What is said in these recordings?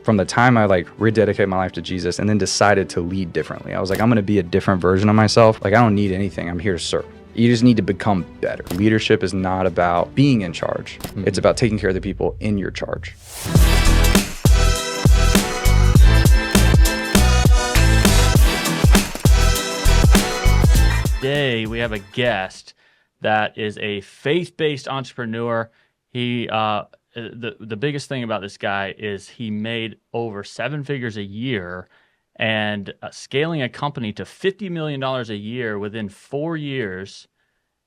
from the time I like rededicated my life to Jesus and then decided to lead differently. I was like, I'm going to be a different version of myself. Like, I don't need anything. I'm here to serve. You just need to become better. Leadership is not about being in charge. It's about taking care of the people in your charge. Today we have a guest that is a faith-based entrepreneur. He the biggest thing about this guy is he made over 7 figures a year and scaling a company to $50 million a year within 4 years.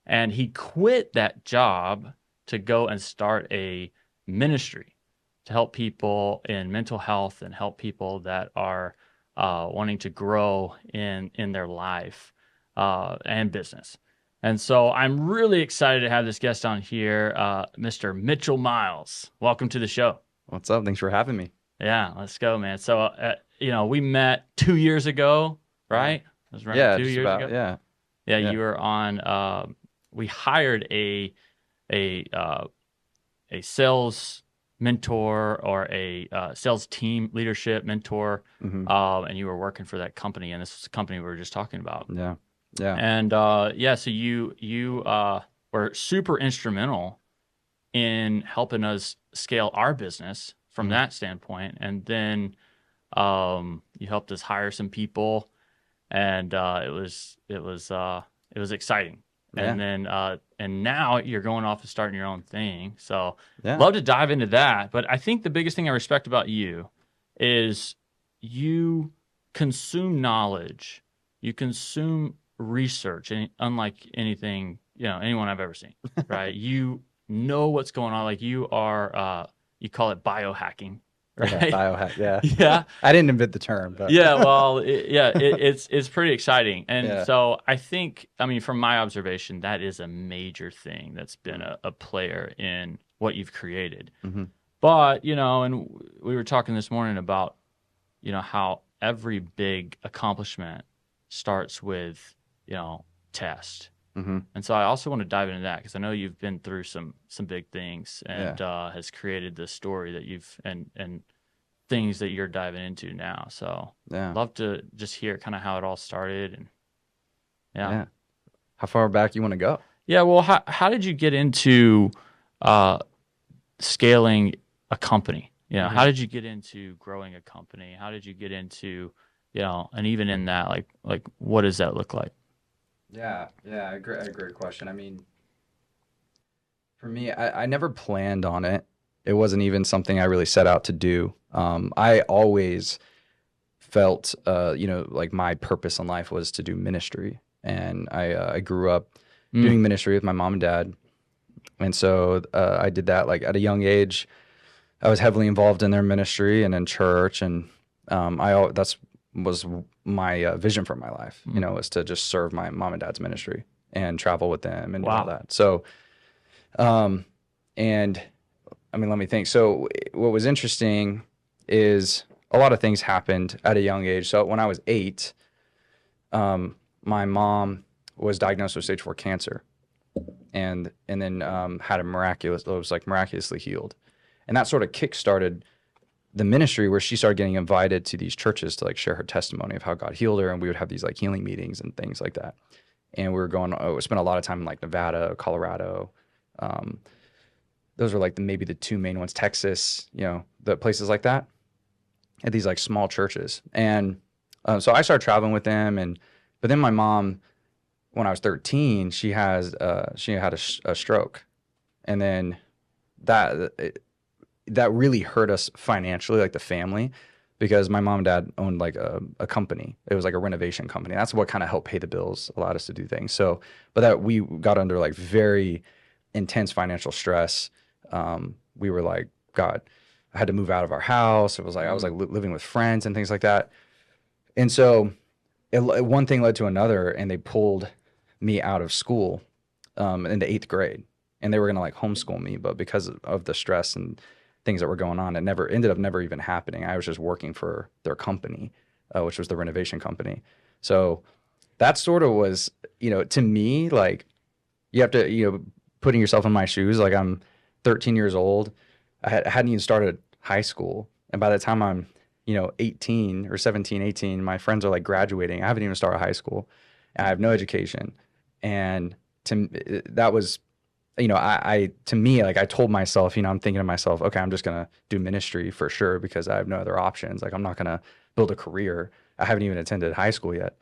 And he quit that job to go and start a ministry to help people in mental health and help people that are wanting to grow in their life and business. And so I'm really excited to have this guest on here, Mr. Mitchell Miles. Welcome to the show. What's up? Thanks for having me. Yeah, let's go, man. So, we met 2 years ago, right? It was around 2 years ago. Yeah, you were on. We hired a sales mentor or a sales team leadership mentor, and you were working for that company, and this is the company we were just talking about. Yeah. And so you were super instrumental in helping us scale our business from that standpoint, and then you helped us hire some people, and it was exciting. Yeah. And then and now you're going off and starting your own thing. So love to dive into that. But I think the biggest thing I respect about you is you consume knowledge, you consume research, and unlike anything anyone I've ever seen, right? You know what's going on. Like you are you call it biohacking, right? Yeah, biohack. Yeah. Yeah. I didn't invent the term, but yeah. Well, it's pretty exciting, and so I think, from my observation, that is a major thing that's been a player in what you've created. But and we were talking this morning about how every big accomplishment starts with test. And so I also want to dive into that because I know you've been through some big things and has created this story that you've and things that you're diving into now. So love to just hear kind of how it all started. And how far back you want to go? Yeah. Well, how did you get into scaling a company? How did you get into growing a company? How did you get into and even in that, like what does that look like? Yeah, a great question. For me, I never planned on it. It wasn't even something I really set out to do. I always felt, like my purpose in life was to do ministry. And I grew up doing ministry with my mom and dad. And so I did that like at a young age. I was heavily involved in their ministry and in church. And that's was my vision for my life, was to just serve my mom and dad's ministry and travel with them and do all that. So, let me think. So what was interesting is a lot of things happened at a young age. So when I was 8, my mom was diagnosed with stage 4 cancer and then had miraculously healed. And that sort of kickstarted the ministry where she started getting invited to these churches to like share her testimony of how God healed her. And we would have these like healing meetings and things like that. And we were spent a lot of time in like Nevada, Colorado. Those are like maybe the 2 main ones, Texas, the places like that at these like small churches. And so I started traveling with them. But then my mom, when I was 13, she had a stroke. And then that really hurt us financially, like the family, because my mom and dad owned like a company. It was like a renovation company. That's what kind of helped pay the bills, allowed us to do things. So, but that we got under like very intense financial stress. We were like, God, I had to move out of our house. It was like, I was like living with friends and things like that. And so one thing led to another, and they pulled me out of school in the 8th grade. And they were going to like homeschool me, but because of the stress and things that were going on, it ended up never even happening. I was just working for their company, which was the renovation company. So that sort of was, to me, like you have to, putting yourself in my shoes, like I'm 13 years old. I hadn't even started high school. And by the time I'm, 18 or 17, 18, my friends are like graduating. I haven't even started high school. I have no education. And that was, to me, like I told myself, I'm thinking to myself, okay, I'm just going to do ministry for sure because I have no other options. Like I'm not going to build a career. I haven't even attended high school yet.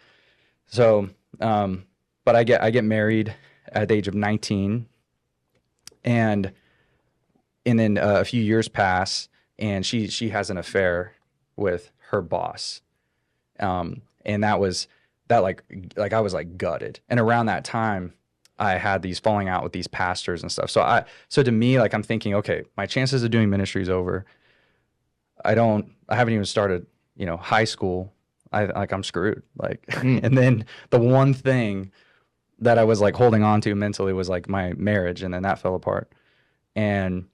So, but I get married at the age of 19, and then a few years pass, and she has an affair with her boss, and that like I was like gutted. And around that time, I had these falling out with these pastors and stuff. So to me, like I'm thinking, okay, my chances of doing ministry is over. I haven't even started, high school. I'm screwed. Like, Mm. and then the one thing that I was like holding on to mentally was like my marriage, and then that fell apart. And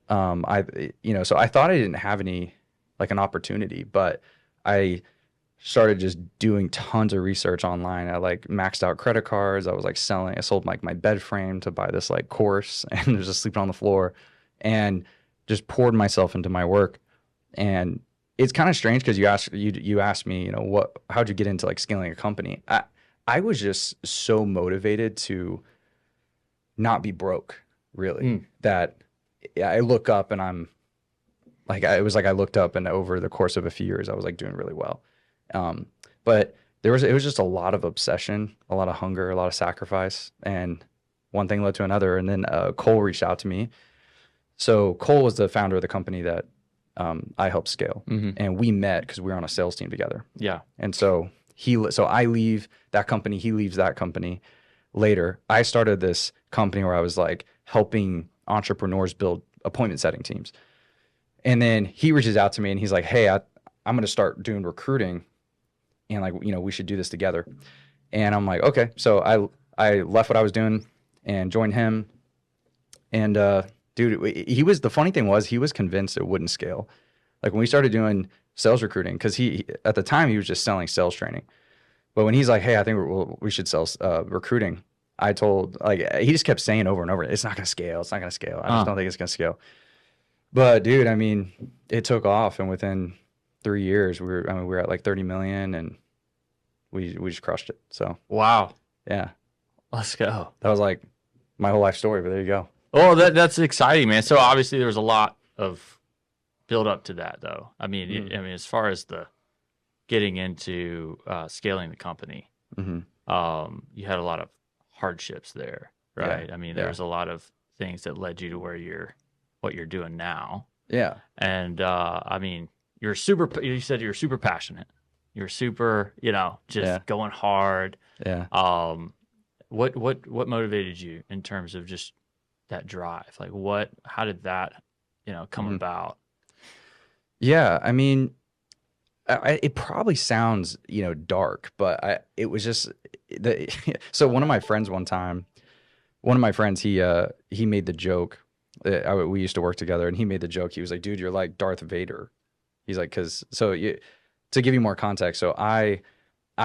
I so I thought I didn't have an opportunity, but I started just doing tons of research online. I like maxed out credit cards. I sold like my bed frame to buy this like course and was just sleeping on the floor and just poured myself into my work. And it's kind of strange because you asked me, how'd you get into like scaling a company? I was just so motivated to not be broke, really, Mm. that I look up and I'm like, it was like I looked up and over the course of a few years, I was like doing really well. Um, but it was just a lot of obsession, a lot of hunger, a lot of sacrifice, and one thing led to another. And then Cole reached out to me. So Cole was the founder of the company that I helped scale, Hmm. and we met because we were on a sales team together. Yeah. And so I leave that company, he leaves that company. Later, I started this company where I was like helping entrepreneurs build appointment setting teams. And then he reaches out to me and he's like, "Hey, I'm going to start doing recruiting, and like, we should do this together." And I'm like, "Okay." So I left what I was doing and joined him. And dude, the funny thing was he was convinced it wouldn't scale. Like when we started doing sales recruiting, because he at the time he was just selling sales training. But when he's like, "Hey, I think we should sell recruiting," I told, like, he just kept saying over and over, "It's not gonna scale. It's not gonna scale. I just Uh, don't think it's gonna scale." But dude, I mean, it took off, and within 3 years, we were at like 30 million, and we just crushed it. So wow. yeah, Let's go. that was like my whole life story. But there you go. Oh, that's exciting, man. So obviously there was a lot of build up to that, though. I mean, Mm-hmm. as far as the getting into scaling the company, Mm-hmm. you had a lot of hardships there, Yeah, right? I mean, there yeah, was a lot of things that led you to what you're doing now. yeah, And I mean, you said you're super passionate. You're super, yeah, just going hard. yeah. Um, what motivated you in terms of just that drive? Like how did that, come Mm-hmm. about? Yeah, I mean, it probably sounds, dark, but it was just the so one of my friends, he made the joke. We used to work together, and he made the joke. He was like, "Dude, you're like Darth Vader." He's like, to give you more context. So I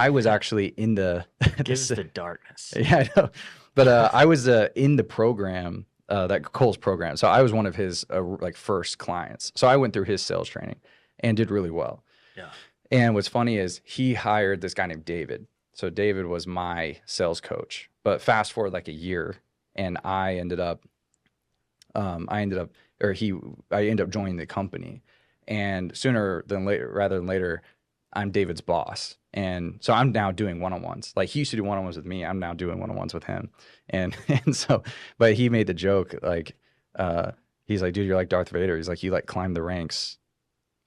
was actually in the Give us the darkness. yeah, I know, but I was in the program, that Cole's program. So I was one of his like first clients. So I went through his sales training and did really well. Yeah. And what's funny is he hired this guy named David. So David was my sales coach. But fast forward like a year, and I ended up, or I ended up joining the company. And sooner than later, rather than later, I'm David's boss. And so I'm now doing one-on-ones. Like he used to do one-on-ones with me. I'm now doing one-on-ones with him. And and so, but he made the joke like, he's like, "Dude, you're like Darth Vader." He's like, "You like climb the ranks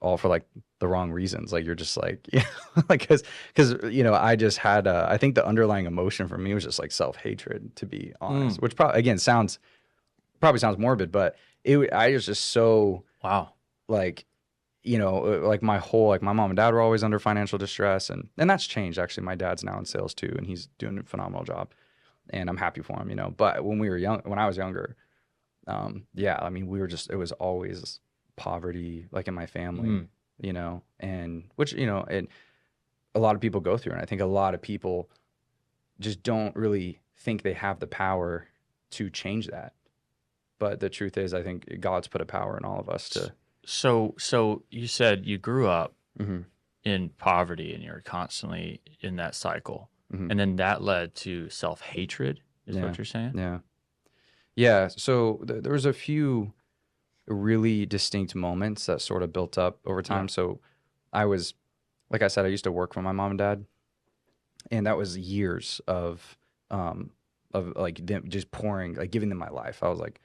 all for like the wrong reasons. Like you're just like, like because I just had I think the underlying emotion for me was just like self-hatred, to be honest, Mm. which probably again probably sounds morbid, but I was just so Wow. like, like my mom and dad were always under financial distress, and that's changed actually. My dad's now in sales too, and he's doing a phenomenal job, and I'm happy for him. But when I was younger, yeah, I mean, it was always poverty, like in my family, Mm. and which, and a lot of people go through. And I think a lot of people just don't really think they have the power to change that. But the truth is, I think God's put a power in all of us to. So you said you grew up Hmm. in poverty and you're constantly in that cycle. Hmm. And then that led to self-hatred, is Yeah. what you're saying? Yeah. Yeah. So there was a few really distinct moments that sort of built up over Yeah. time. So I was, like I said, I used to work for my mom and dad, and that was years um, of like them just pouring, like giving them my life. I was like,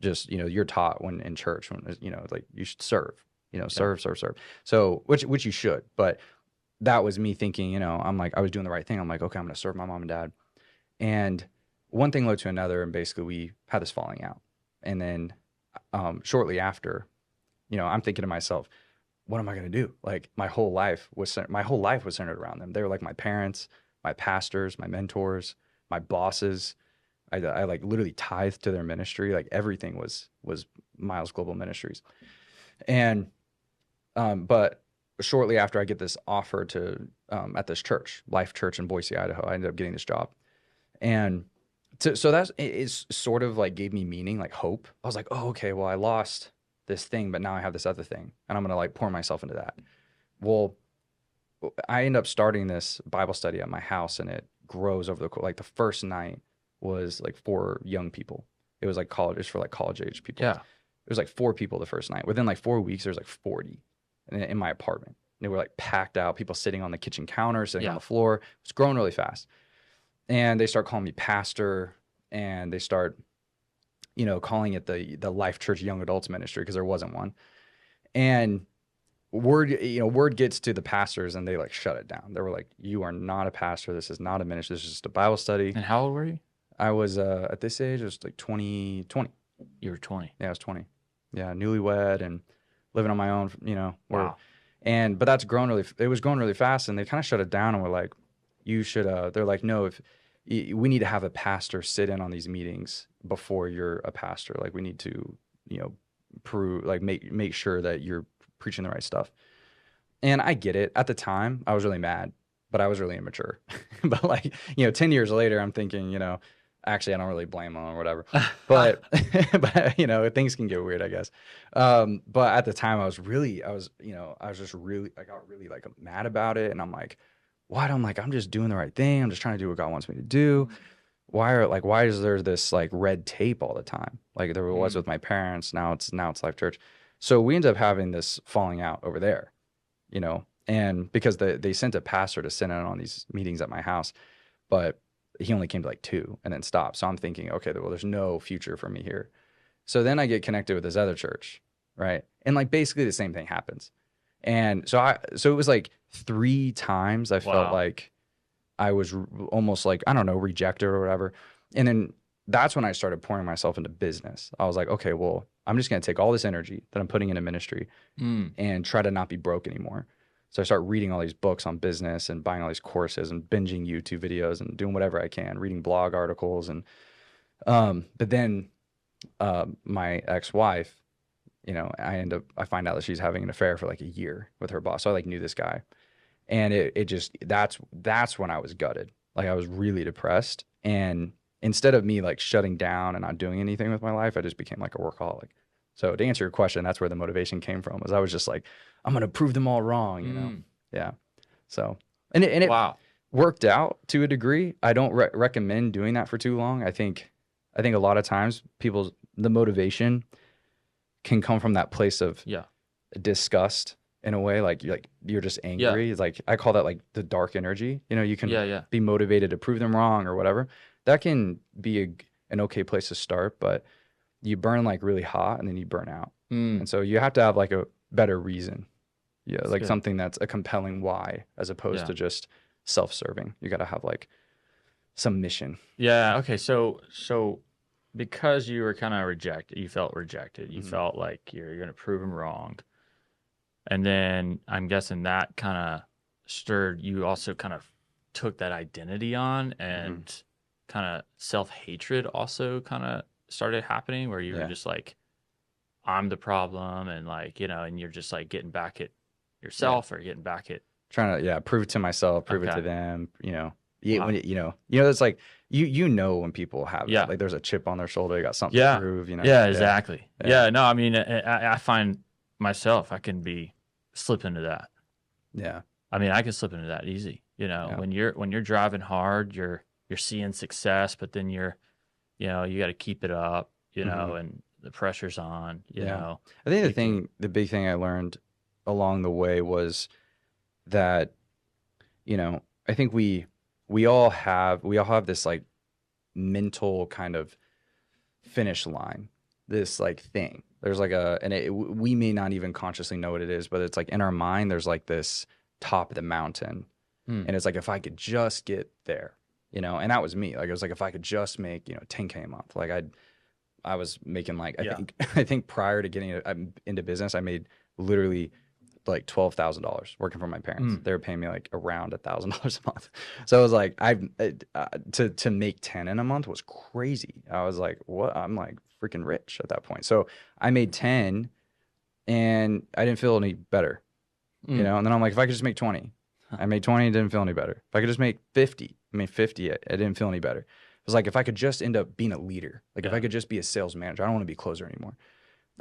just, you're taught when in church, when, like you should serve, Yeah. serve, serve, serve. So, which you should, but that was me thinking, I'm like, I was doing the right thing. I'm like, okay, I'm going to serve my mom and dad. And one thing led to another. And basically we had this falling out. And then shortly after, I'm thinking to myself, what am I going to do? Like my whole life was centered around them. They were like my parents, my pastors, my mentors, my bosses. I like literally tithed to their ministry. Like everything was Miles Global Ministries. And but shortly after I get this offer to at this church, Life Church in Boise, Idaho, I ended up getting this job. And so that's it's sort of like gave me meaning, like hope. I was like, oh, okay, well, I lost this thing, but now I have this other thing, and I'm gonna like pour myself into that. Well, I end up starting this Bible study at my house, and it grows over like the first night was like four young people. It was like college, it's for like college age people. Yeah. It was like four people the first night. Within like 4 weeks, there was like 40 in my apartment. And they were like packed out, people sitting on the kitchen counter, sitting on Yeah. the floor. It was growing really fast. And they start calling me pastor, and they start, calling it the Life Church Young Adults Ministry because there wasn't one. And word gets to the pastors, and they like shut it down. They were like, "You are not a pastor. This is not a ministry. This is just a Bible study." And how old were you? I was at this age, it was like 20. You were 20. Yeah, I was 20. Yeah, newlywed and living on my own. Where, Wow. but that's grown really. It was growing really fast, and they kind of shut it down, and were like, "You should." They're like, "No, if we need to have a pastor sit in on these meetings before you're a pastor. Like, we need to, prove, like, make sure that you're preaching the right stuff." And I get it. At the time, I was really mad, but I was really immature. But like, 10 years later, I'm thinking, actually, I don't really blame them or whatever. But, but things can get weird, I guess. But at the time, I got really like mad about it. And I'm like, what? I'm like, I'm just doing the right thing. I'm just trying to do what God wants me to do. Why is there this like red tape all the time? Like there was Mm. with my parents. Now it's Life Church. So we ended up having this falling out over there, and because they sent a pastor to sit in on these meetings at my house, but he only came to like two and then stopped. So I'm thinking, okay, well, there's no future for me here. So then I get connected with this other church, right? And like basically the same thing happens. And so it was like three times I felt Wow. like I was almost like, I don't know, rejected or whatever. And then that's when I started pouring myself into business. I was like, okay, well, I'm just going to take all this energy that I'm putting into ministry Mm. and try to not be broke anymore. So I start reading all these books on business and buying all these courses and binging YouTube videos and doing whatever I can, reading blog articles. And but then my ex-wife, I find out that she's having an affair for like a year with her boss. So I like knew this guy, and it just that's when I was gutted. Like I was really depressed, and instead of me like shutting down and not doing anything with my life, I just became like a workaholic. So to answer your question, that's where the motivation came from. Was I was just like, I'm gonna prove them all wrong. Mm. Yeah. So and it Wow. worked out to a degree. I don't recommend doing that for too long. I think a lot of times the motivation can come from that place of Yeah. disgust in a way, like you're just Yeah. angry. It's like I call that like the dark energy. You can Yeah. Yeah. be motivated to prove them wrong or whatever. That can be an okay place to start, but you burn like really hot and then you burn out. Mm. And so you have to have like a better reason. Yeah, That's like good. something that's a compelling why as opposed Yeah. to just self-serving. You got to have like some mission. Yeah. Okay. So because you were kind of rejected, you felt rejected. You Mhm. felt like you're going to prove them wrong. And then I'm guessing that kind of stirred you also kind of took that identity on and kind of self-hatred also kind of started happening where you were Yeah. just like, I'm the problem. And like, and you're just like getting back at Yeah. yourself or getting back at, Trying to prove it to myself, prove it Okay. to them, Yeah, Wow. when it's like when people have Yeah. that, like there's a chip on their shoulder, they got something Yeah. to prove, Yeah, exactly. Yeah. Yeah. No, I mean, I find myself, I can be slip into that. Yeah. I mean, I can slip into that easy. Yeah. When you're driving hard, you're seeing success, but then you got to keep it up, Hmm. and the pressure's on, Yeah. I think you can, the big thing I learned along the way was that, I think we all have this like mental kind of finish line, this like thing. There's like we may not even consciously know what it is, but it's like in our mind, there's like this top of the mountain. mm, And it's like, if I could just get there, and that was me. Like, it was like, if I could just make, 10K a month, like I was making like, yeah, I think prior to getting into business, I made literally like $12,000 working for my parents. mm, They were paying me like around $1,000 a month. So I was like, to make 10 in a month was crazy. I was like, what? I'm like freaking rich at that point. So I made 10 and I didn't feel any better, mm, and then I'm like, if I could just make 20, I made 20, it didn't feel any better. If I could just make 50, I made 50, it didn't feel any better. It was like, if I could just end up being a leader, like if yeah, I could just be a sales manager, I don't want to be a closer anymore.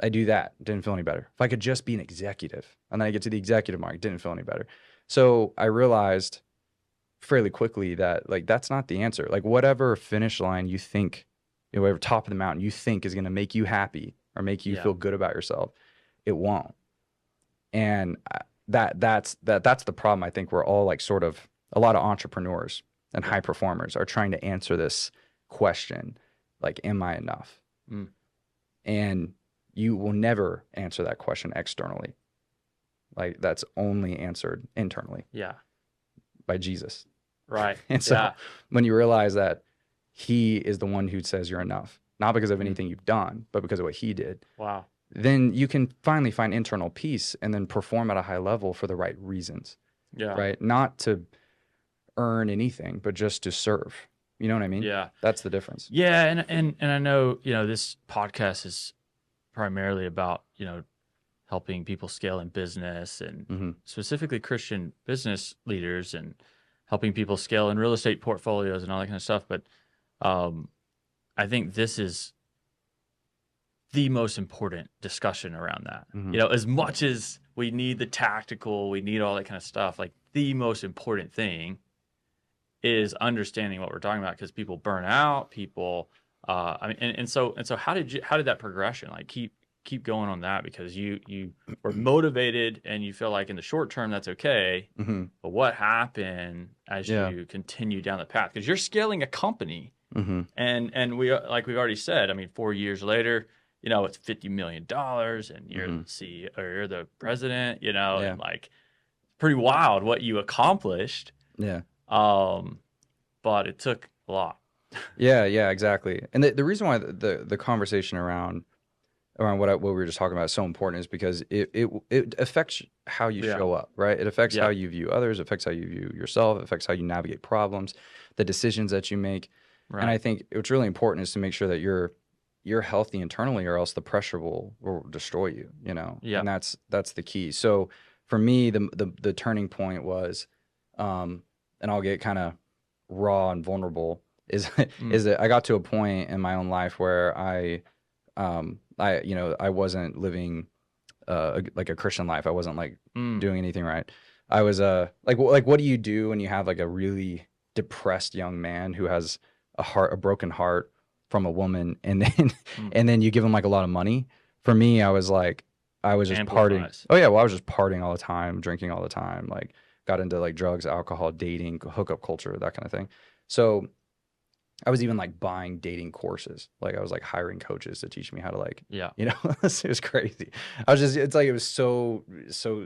I do that, didn't feel any better. If I could just be an executive, and then I get to the executive mark, didn't feel any better. So I realized fairly quickly that like that's not the answer. Like whatever finish line you think, whatever top of the mountain you think is going to make you happy or make you yeah, feel good about yourself, it won't. And that's the problem. I think we're all like sort of a lot of entrepreneurs and yeah, high performers are trying to answer this question, like, am I enough? mm, And you will never answer that question externally. Like that's only answered internally yeah, by Jesus. right, And so yeah, when you realize that he is the one who says you're enough, not because of mm, anything you've done, but because of what he did, wow, then you can finally find internal peace and then perform at a high level for the right reasons, yeah, right? Not to earn anything, but just to serve. You know what I mean? yeah, That's the difference. yeah, and I know this podcast is primarily about helping people scale in business and Hmm. specifically Christian business leaders and helping people scale in real estate portfolios and all that kind of stuff. But um, I think this is the most important discussion around that. Hmm. As much as we need the tactical, we need all that kind of stuff, like the most important thing is understanding what we're talking about because people burn out, people I mean and so how did that progression like keep going on that because you were motivated and you feel like in the short term that's okay, Hmm. but what happened as Yeah. you continue down the path because you're scaling a company Hmm. and we like we've already said, I mean 4 years later, it's $50 million and you're Hmm. the CEO or you're the president, Yeah. and like pretty wild what you accomplished. Yeah. um but it took a lot. Yeah. Yeah. Exactly. And the reason why the conversation around what we were just talking about is so important is because it affects how you Yeah. show up, right? It affects how Yeah. you view others, it affects how you view yourself, it affects how you navigate problems, the decisions that you make. And I Right. think what's really important is to make sure that you're healthy internally, or else the pressure will destroy you, Yeah. and that's the key. So for me, the turning point was, and I'll get kind of raw and vulnerable, is Mm. is that I got to a point in my own life where I wasn't living like a Christian life. I wasn't like Mm. doing anything right. I was like what do you do when you have like a really depressed young man who has a broken heart from a woman, and then Mm. and then you give him like a lot of money? For me, I was just partying. Amplifies. Oh yeah, well I was just partying all the time, drinking all the time, like got into like drugs, alcohol, dating, hookup culture, that kind of thing. So I was even like buying dating courses. Like I was like hiring coaches to teach me how to like, Yeah. it was crazy. It's like, it was so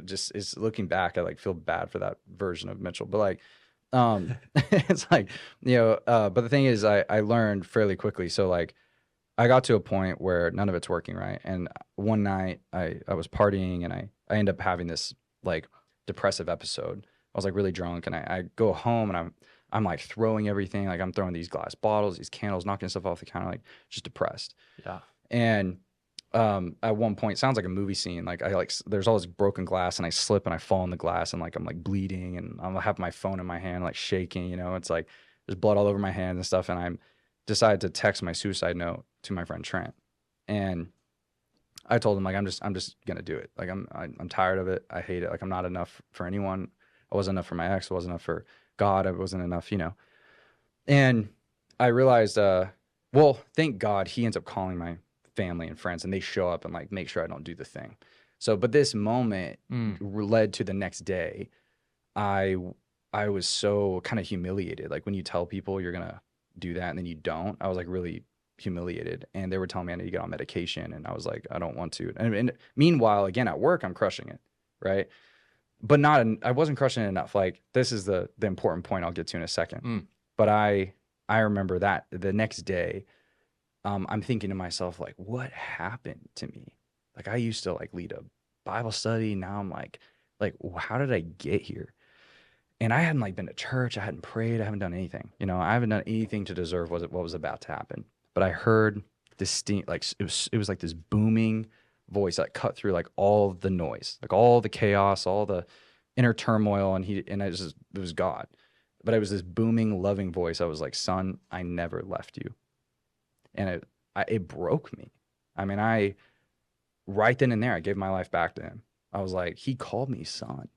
just, it's looking back, I like feel bad for that version of Mitchell, but like, it's like, but the thing is I learned fairly quickly. So like I got to a point where none of it's working right. And one night I was partying and I ended up having this like depressive episode. I was like really drunk and I go home and I'm like throwing everything. Like I'm throwing these glass bottles, these candles, knocking stuff off the counter, like just depressed. Yeah. And at one point, sounds like a movie scene. Like there's all this broken glass and I slip and I fall in the glass and like I'm like bleeding and I have my phone in my hand, like shaking, it's like there's blood all over my hands and stuff. And I decided to text my suicide note to my friend Trent. And I told him like I'm just gonna do it. Like I'm tired of it. I hate it. Like I'm not enough for anyone. I wasn't enough for my ex. I wasn't enough for God. I wasn't enough, you know. And I realized, well, thank God he ends up calling my family and friends, and they show up and like make sure I don't do the thing. So, but this moment Mm. led to the next day. I I was so kind of humiliated. Like when you tell people you're gonna do that and then you don't, I was like really humiliated. And they were telling me I need to get on medication, and I was like, I don't want to. And meanwhile, again at work, I'm crushing it, right? But not, I wasn't crushing it enough. Like this is the important point I'll get to in a second. Mm. But I remember that the next day, I'm thinking to myself like, what happened to me? Like I used to like lead a Bible study. Now I'm like, how did I get here? And I hadn't like been to church. I hadn't prayed. I haven't done anything. You know, I haven't done anything to deserve what was about to happen. But I heard distinct, like it was like this booming voice that cut through like all the noise, like all the chaos, all the inner turmoil, and it was God. But it was this booming, loving voice. I was like, "Son, I never left you," and it broke me. I mean, I right then and there, I gave my life back to him. I was like, he called me son.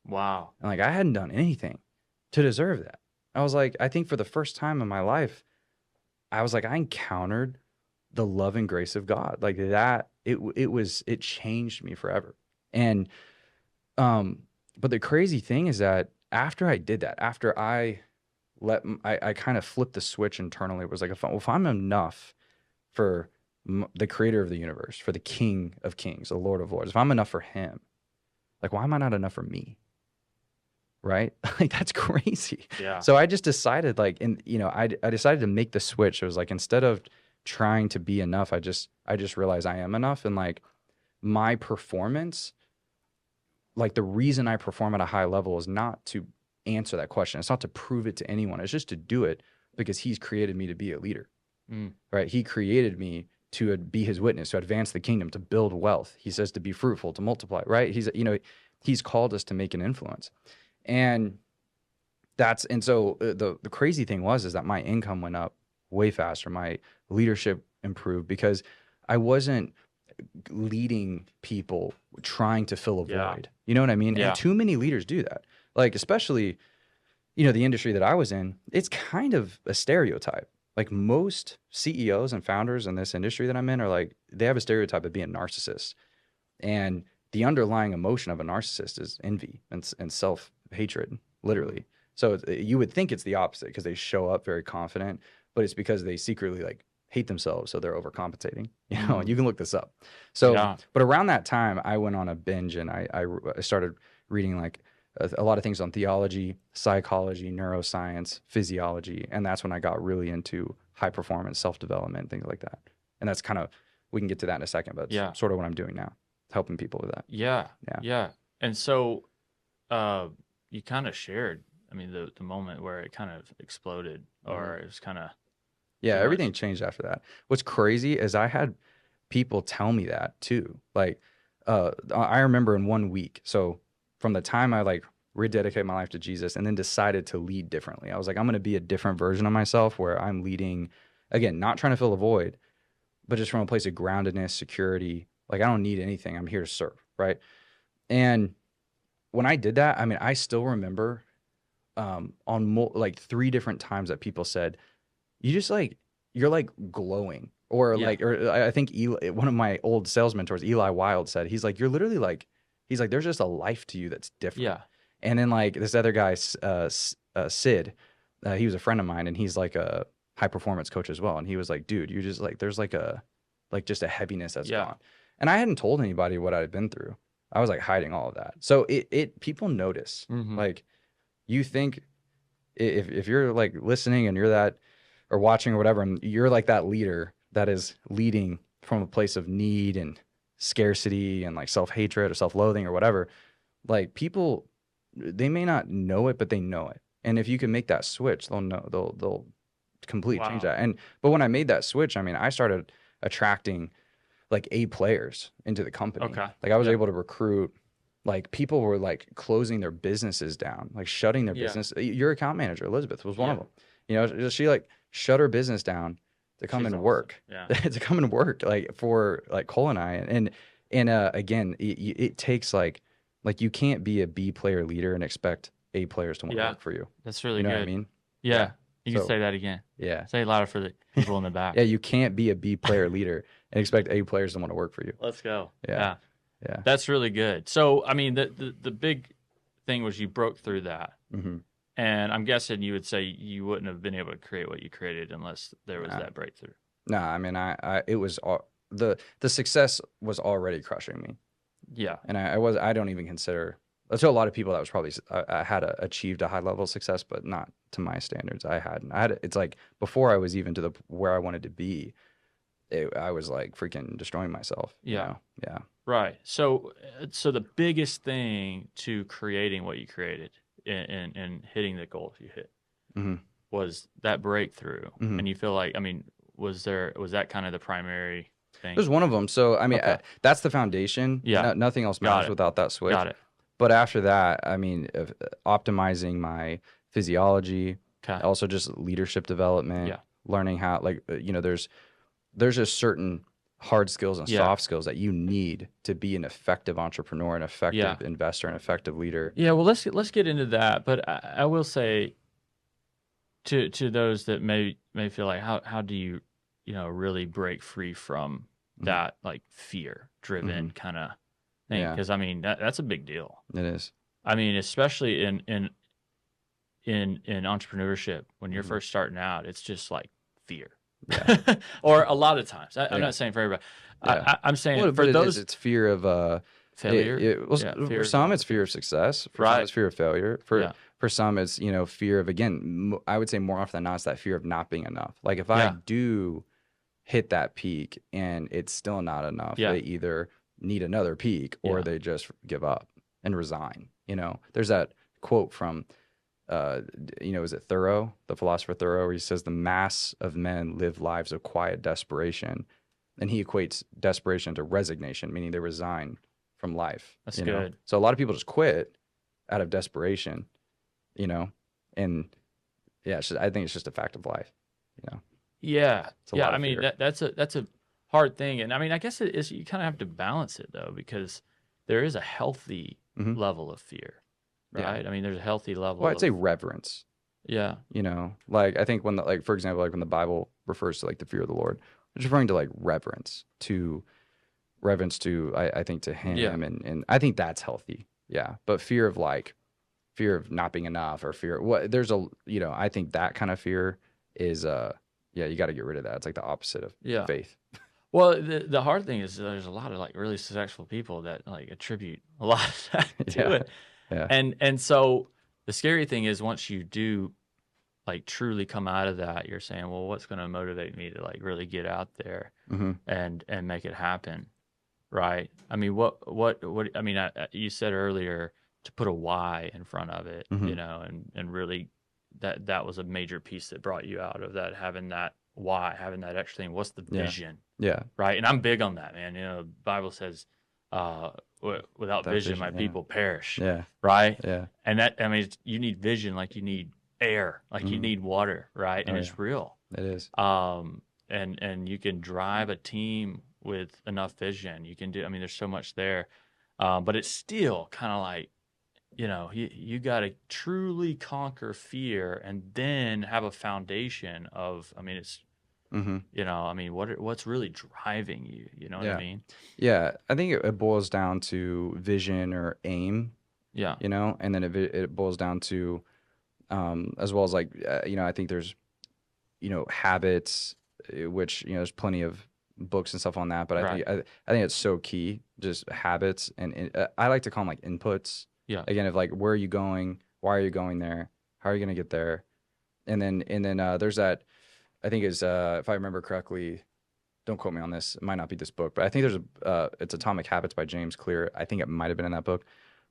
Wow. And like I hadn't done anything to deserve that. I was like, I think for the first time in my life, I was like, I encountered the love and grace of God. Like that, it changed me forever. And but the crazy thing is that after I did that, after I kind of flipped the switch internally. It was like, if I'm enough for the creator of the universe, for the King of Kings, the Lord of Lords, if I'm enough for him, like why am I not enough for me? Right? Like that's crazy. Yeah. So I just decided like, I decided to make the switch. It was like, instead of trying to be enough, I just realized I am enough. And like my performance, like the reason I perform at a high level is not to answer that question. It's not to prove it to anyone. It's just to do it because he's created me to be a leader, Mm. right? He created me to be his witness, to advance the kingdom, to build wealth. He says to be fruitful, to multiply, right? He's called us to make an influence. And so the crazy thing is that my income went up way faster. My leadership improved because I wasn't leading people trying to fill a Yeah. void. You know what I mean? Yeah. And too many leaders do that. Like, especially, the industry that I was in, it's kind of a stereotype. Like most CEOs and founders in this industry that I'm in are like, they have a stereotype of being narcissists. And the underlying emotion of a narcissist is envy and self-hatred, literally. So you would think it's the opposite because they show up very confident, but it's because they secretly like hate themselves, so they're overcompensating. And you can look this up. So, Yeah. but around that time, I went on a binge and I started reading like a lot of things on theology, psychology, neuroscience, physiology, and that's when I got really into high performance, self-development, things like that. And that's kind of, we can get to that in a second, but Yeah. it's sort of what I'm doing now, helping people with that. Yeah. Yeah. Yeah. And so you kind of shared, I mean, the moment where it kind of exploded, or it was kind of Yeah, too everything much. changed after that. What's crazy is I had people tell me that too. Like, I remember in 1 week. So from the time I like rededicated my life to Jesus and then decided to lead differently, I was like, I'm going to be a different version of myself where I'm leading, again, not trying to fill a void, but just from a place of groundedness, security. Like, I don't need anything. I'm here to serve. Right. And when I did that, I mean, I still remember like 3 different times that people said, you just like, you're like glowing, or Yeah. like, or I think one of my old sales mentors, Eli Wild, said, he's like, you're literally like, he's like, there's just a life to you that's different. Yeah. And then like this other guy, Sid, he was a friend of mine, and he's like a high performance coach as well. And he was like, dude, you just like, there's like just a heaviness that's Yeah. gone. And I hadn't told anybody what I had been through. I was like hiding all of that. So people notice. Mhm. Like, you think if you're like listening and you're that, or watching or whatever, and you're like that leader that is leading from a place of need and scarcity and like self-hatred or self-loathing or whatever, like people, they may not know it, but they know it. And if you can make that switch, they'll know, they'll completely change Wow. that. But when I made that switch, I mean, I started attracting like A players into the company. Okay. Like I was Yeah. able to recruit, like people were like closing their businesses down, like shutting their Yeah. business. Your account manager, Elizabeth, was one of Yeah. them. She like shut her business down to come She's and awesome. work, Yeah. to come and work like for like Cole and I. And again, it takes like you can't be a B player leader and expect A players to want to Yeah. work for you. That's really You know what I good. mean? Yeah. Yeah. You can So say that again. yeah, Say it louder for the people in the back. yeah, you can't be a B player leader and expect A players to want to work for you. Let's go. Yeah, Yeah. yeah. That's really good. So, I mean, the big thing was you broke through that. Mm-hmm. And I'm guessing you would say you wouldn't have been able to create what you created unless there was that breakthrough. No, I mean, it was the success was already crushing me, Yeah. and I don't even consider. To a lot of people, that was probably I had achieved a high level of success, but not to my standards. I hadn't. It's like before I was even to the where I wanted to be, I was like freaking destroying myself. Yeah. You know? Yeah. Right. So the biggest thing to creating what you created and hitting the goals you hit Mm-hmm. was that breakthrough. Mm-hmm. And you feel like, I mean, was that kind of the primary thing? There's one of them. So I mean, Okay. that's the foundation. Yeah. Nothing else Got matters it. without that switch. Got it. But after that, I mean, optimizing my physiology, Okay. also just leadership development, Yeah. learning how, like, there's just certain hard skills and Yeah. soft skills that you need to be an effective entrepreneur, an effective Yeah. investor, an effective leader. Yeah, well, let's get into that. But I will say to those that may feel like how do you really break free from that like fear driven kind of thing? Yeah. Because I mean that's a big deal. It is. I mean, especially in entrepreneurship when you're Mhm. first starting out, it's just like fear. Yeah. Or a lot of times. I'm Yeah. not saying for everybody. Yeah. I'm saying Well, for but those it's fear of failure. well, Yeah, for fear of some, it's fear of success. For some, Right. it's fear of failure. For Yeah. for some, it's fear of, again. I would say more often than not, it's that fear of not being enough. Like if I Yeah. do hit that peak and it's still not enough, Yeah. they either need another peak or Yeah. they just give up and resign. There's that quote from is it Thoreau, the philosopher Thoreau, where he says the mass of men live lives of quiet desperation, and he equates desperation to resignation, meaning they resign from life. That's good. So a lot of people just quit out of desperation, and yeah, I think it's just a fact of life. Yeah. It's a Yeah. lot I of mean, fear. that's a hard thing. And I mean, I guess it is, you kind of have to balance it though, because there is a healthy Mhm. level of fear, Yeah. right? I mean, there's a healthy level Well, I'd of, say reverence. yeah. Like I think when for example, like when the Bible refers to like the fear of the Lord, it's referring to like reverence to I think to Him, Yeah. and I think that's healthy. Yeah, but fear of not being enough, or fear I think that kind of fear is you got to get rid of that. It's like the opposite of Yeah. faith. Well, the hard thing is there's a lot of like really successful people that like attribute a lot of that to Yeah. it. Yeah. And so the scary thing is once you do like truly come out of that, you're saying, well, what's going to motivate me to like really get out there Mm-hmm. and make it happen, right? I mean, what I mean, you said earlier to put a why in front of it, Mhm. and really that was a major piece that brought you out of that, having that why, having that extra thing. What's the Yeah. vision, Yeah. right? And I'm big on that, man. The Bible says, without vision, my yeah. people perish, Yeah. right? Yeah. And that, I mean, you need vision like you need air, like you Mhm. need water, right? And Oh, it's real. It is. And you can drive a team with enough vision. You can do, I mean, there's so much there. But it's still kind of like, you got to truly conquer fear and then have a foundation of, I mean, it's, Mm-hmm. I mean, what's really driving you? You know what I Yeah. mean? Yeah. I think it boils down to vision or aim, Yeah. and then it boils down to, as well as like, I think there's, habits, which, there's plenty of books and stuff on that, but Right. I think it's so key, just habits. And I like to call them like inputs. Yeah. Again, of like, where are you going? Why are you going there? How are you going to get there? And then there's that, I think is, if I remember correctly, don't quote me on this, it might not be this book, but I think there's it's Atomic Habits by James Clear. I think it might have been in that book,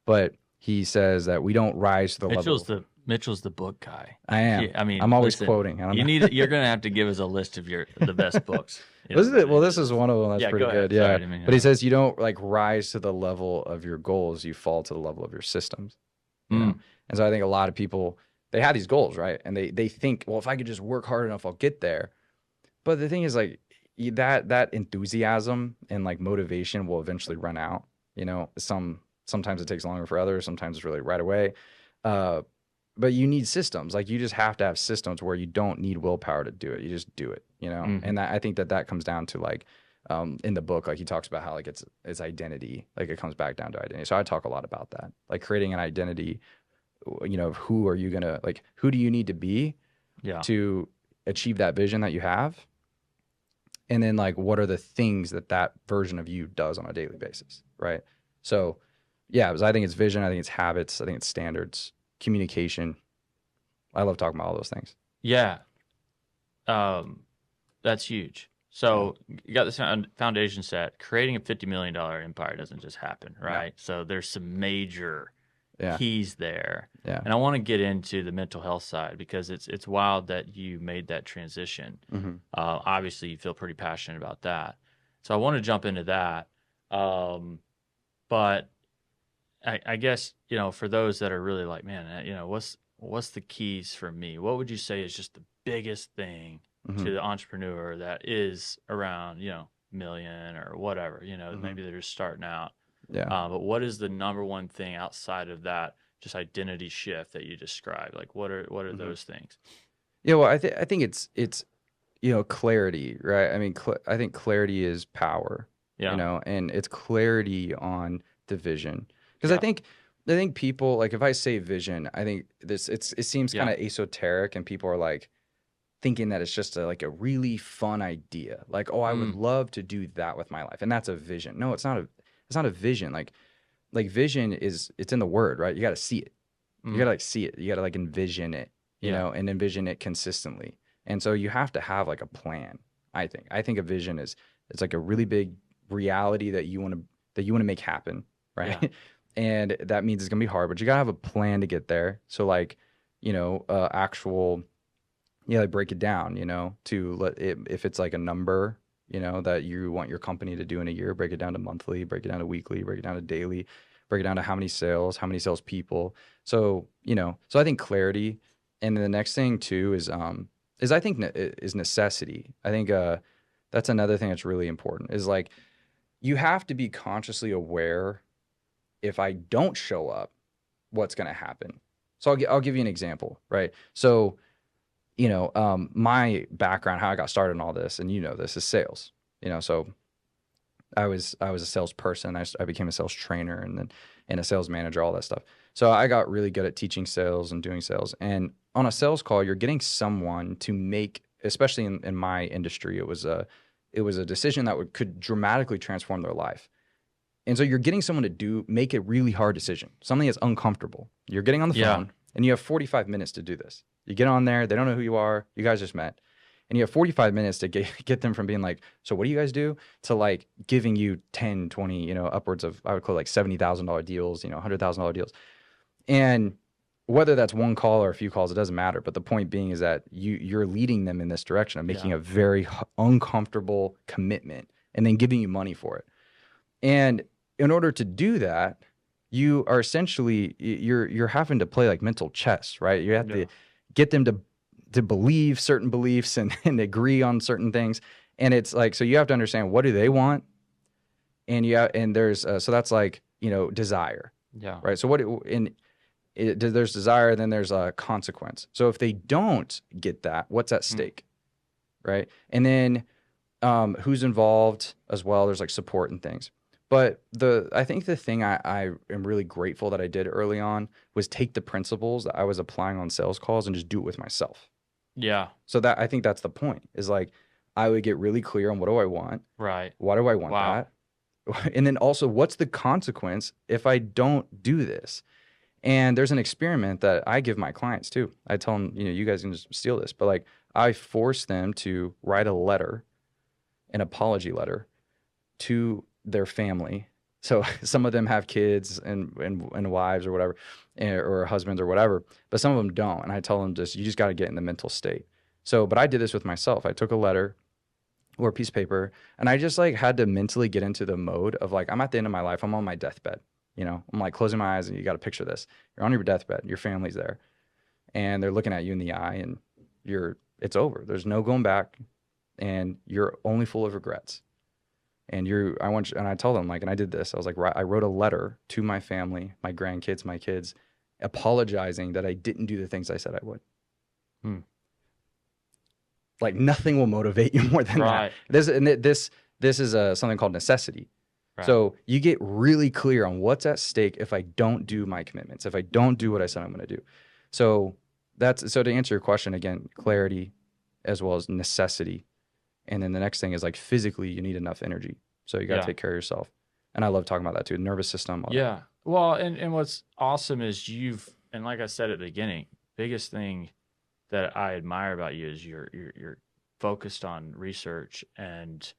but he says that we don't rise to the level. Mitchell's the book guy. I am. Yeah, I mean, I'm always listen, quoting. I don't know. you're going to have to give us a list of the best books. This is one of them that's Yeah, pretty go ahead. good. Sorry, I Yeah. didn't mean to But he says you don't like rise to the level of your goals, you fall to the level of your systems. You know? And so I think a lot of people, they have these goals, right? And they think, well, if I could just work hard enough, I'll get there. but the thing is like that enthusiasm and like motivation will eventually run out. You know, sometimes it takes longer for others, sometimes it's really right away. Uh, but you need systems. Like you just have to have systems where you don't need willpower to do it. You just do it, you know? Hmm. And I think that comes down to like in the book, like he talks about how like it's identity. Like it comes back down to identity. So I talk a lot about that. Like creating an identity, you know, of who are you gonna like who do you need to be Yeah. to achieve that vision that you have? And then like what are the things that that version of you does on a daily basis, right? So yeah, I think it's vision, I think it's habits, I think it's standards, communication. I love talking about all those things. Yeah. Um, that's huge. Yeah. So you got this foundation set. Creating a $50 million empire doesn't just happen, No. right? So there's some major Yeah. keys there. Yeah. And I want to get into the mental health side because it's wild that you made that transition. Hmm. Obviously, you feel pretty passionate about that. So I want to jump into that. But I guess, for those that are really like, man, what's the keys for me? What would you say is just the biggest thing Hmm. to the entrepreneur that is around, million or whatever, Hmm. maybe they're just starting out. Yeah. But what is the number one thing outside of that, just identity shift that you described? Like, what are Hmm. those things? Yeah. Well, I think it's you know clarity, right? I mean, I think clarity is power, you Yeah, know, and it's clarity on the vision. Because yeah, I think people like if I say vision, I think it seems kind yeah. of esoteric, and people are like thinking that it's just like a really fun idea. Like, oh, I would Mm, love to do that with my life, and that's a vision. No, it's not a vision. Like vision is it's in the word, right? You got to see it. You got mm, to like see it. You got to like envision it, you yeah, know, and envision it consistently. And so you have to have like a plan. I think a vision is it's like a really big reality that you want to make happen, yeah, right? And that means it's gonna be hard, but you gotta have a plan to get there. So like, actual yeah, like break it down, you know, to let it if it's like a number, you know, that you want your company to do in a year, break it down to monthly, break it down to weekly, break it down to daily, break it down to how many sales people. So, so I think clarity. And then the next thing too is I think is necessity. I think that's another thing that's really important is like you have to be consciously aware if I don't show up, what's going to happen. So I'll give you an example, right? So my background, how I got started in all this, and this is sales. So I was a salesperson. I became a sales trainer and a sales manager, all that stuff. So I got really good at teaching sales and doing sales. And on a sales call, you're getting someone to make, especially in my industry, it was a decision that could dramatically transform their life. And so you're getting someone to make a really hard decision, something that's uncomfortable. You're getting on the yeah, phone and you have 45 minutes to do this. You get on there, they don't know who you are, you guys just met. And you have 45 minutes to get them from being like, so what do you guys do? To like giving you 10, 20, upwards of, I would call it like $70,000 deals, $100,000 deals. And whether that's one call or a few calls, it doesn't matter. But the point being is that you're leading them in this direction of yeah, making a very uncomfortable commitment and then giving you money for it. And in order to do that, you are essentially you're having to play like mental chess, right? You have to yeah, get them to believe certain beliefs and agree on certain things. And it's like so you have to understand what do they want, and there's so that's like desire, yeah, right? So there's desire, then there's a consequence. So if they don't get that, what's at mm, stake, right? And then who's involved as well. There's like support and things. But I think the thing I am really grateful that I did early on was take the principles that I was applying on sales calls and just do it with myself. yeah, So that I think that's the point is like I would get really clear on what do I want? right. Why do I want Wow. that? And then also what's the consequence if I don't do this? And there's an experiment that I give my clients too. I tell them, you guys can just steal this, but like I force them to write a letter, an apology letter to their family. So some of them have kids and wives or whatever, or husbands or whatever, but some of them don't. And I tell them you just got to get in the mental state. So, but I did this with myself. I took a letter or a piece of paper and I just like had to mentally get into the mode of like, I'm at the end of my life. I'm on my deathbed. I'm like closing my eyes and you got to picture this. You're on your deathbed. Your family's there and they're looking at you in the eye and it's over. There's no going back. and you're only full of regrets. And I want you, and I tell them like, and I did this. I was like, I wrote a letter to my family, my grandkids, my kids, apologizing that I didn't do the things I said I would. Hmm. Like nothing will motivate you more than that. Right. This is something called necessity. Right. So you get really clear on what's at stake if I don't do my commitments, if I don't do what I said I'm going to do. So so to answer your question again, clarity as well as necessity. And then the next thing is like physically, you need enough energy. So you got to Yeah. take care of yourself. And I love talking about that too. Nervous system. All that. Yeah. Well, and what's awesome is and like I said at the beginning, biggest thing that I admire about you is you're focused on research and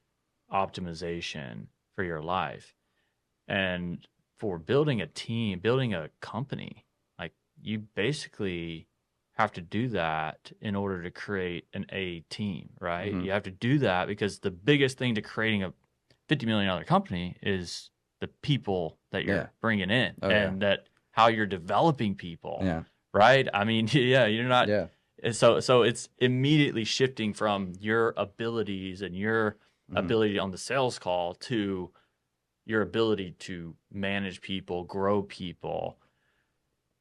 optimization for your life. And for building a team, building a company, like you basically have to do that in order to create an A team, right? Mhm. You have to do that because the biggest thing to creating a $50 million company is the people that you're Yeah. bringing in Oh, yeah. and that how you're developing people, Yeah. right? I mean, yeah, you're not. Yeah. So it's immediately shifting from your abilities and your Mhm. ability on the sales call to your ability to manage people, grow people.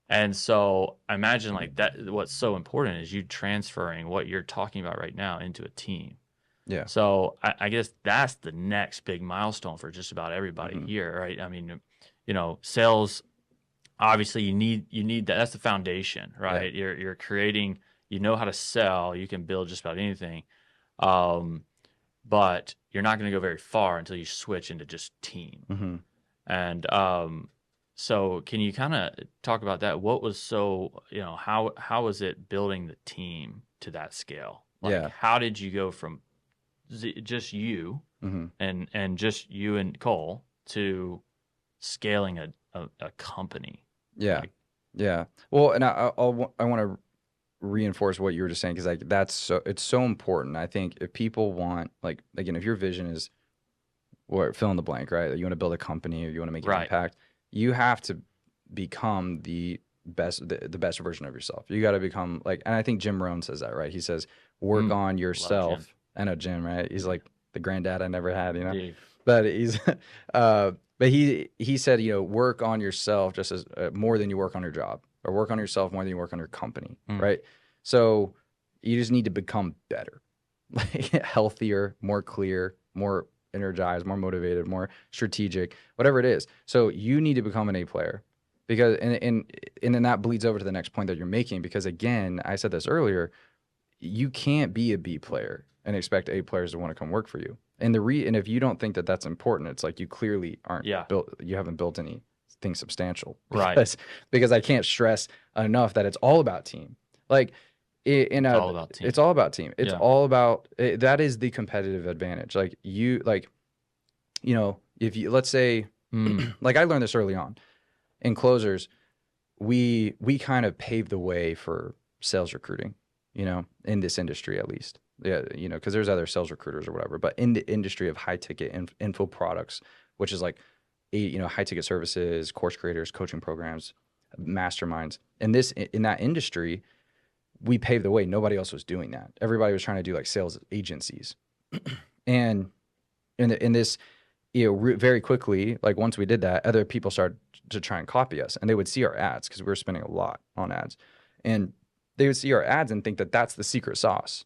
And so I imagine like that, what's so important is you transferring what you're talking about right now into a team. Yeah. So I guess that's the next big milestone for just about everybody Mhm. here, right? I mean, sales, obviously you need that. That's the foundation, right? You're creating, you know how to sell, you can build just about anything. But you're not going to go very far until you switch into just team. Mhm. And so can you kind of talk about that? What was how was it building the team to that scale? Like, Yeah. how did you go from just you Mhm. and just you and Cole to scaling a company? Yeah. Like, Yeah. Well, and I want to reinforce what you were just saying because like it's so important. I think if people want like again, if your vision is or fill in the blank, right? You want to build a company or you want to make an right. impact, you have to become the best version of yourself. You got to become like, and I think Jim Rohn says that, right? He says, work on Love Jim. yourself. I know Jim, right? He's like the granddad I never had, Dude. but he's, but he said, work on yourself just as more than you work on your job or work on yourself more than you work on your company, right? So you just need to become better, like healthier, more clear, more energized, more motivated, more strategic, whatever it is. So you need to become an A player because and then that bleeds over to the next point that you're making because again, I said this earlier, you can't be a B player and expect A players to want to come work for you. And if you don't think that that's important, it's like you clearly aren't built. You haven't built anything substantial, Right. because I can't stress enough that it's all about team. Like It's all about team. It's all about team. It's Yeah. all about that is the competitive advantage. Like if you let's say like I learned this early on in closers, we kind of paved the way for sales recruiting, in this industry at least. Yeah, because there's other sales recruiters or whatever, but in the industry of high ticket info products, which is like high ticket services, course creators, coaching programs, masterminds. In that industry, we paved the way. Nobody else was doing that. Everybody was trying to do like sales agencies, and in this, very quickly, like once we did that, other people started to try and copy us, and they would see our ads because we were spending a lot on ads, and they would see our ads and think that that's the secret sauce.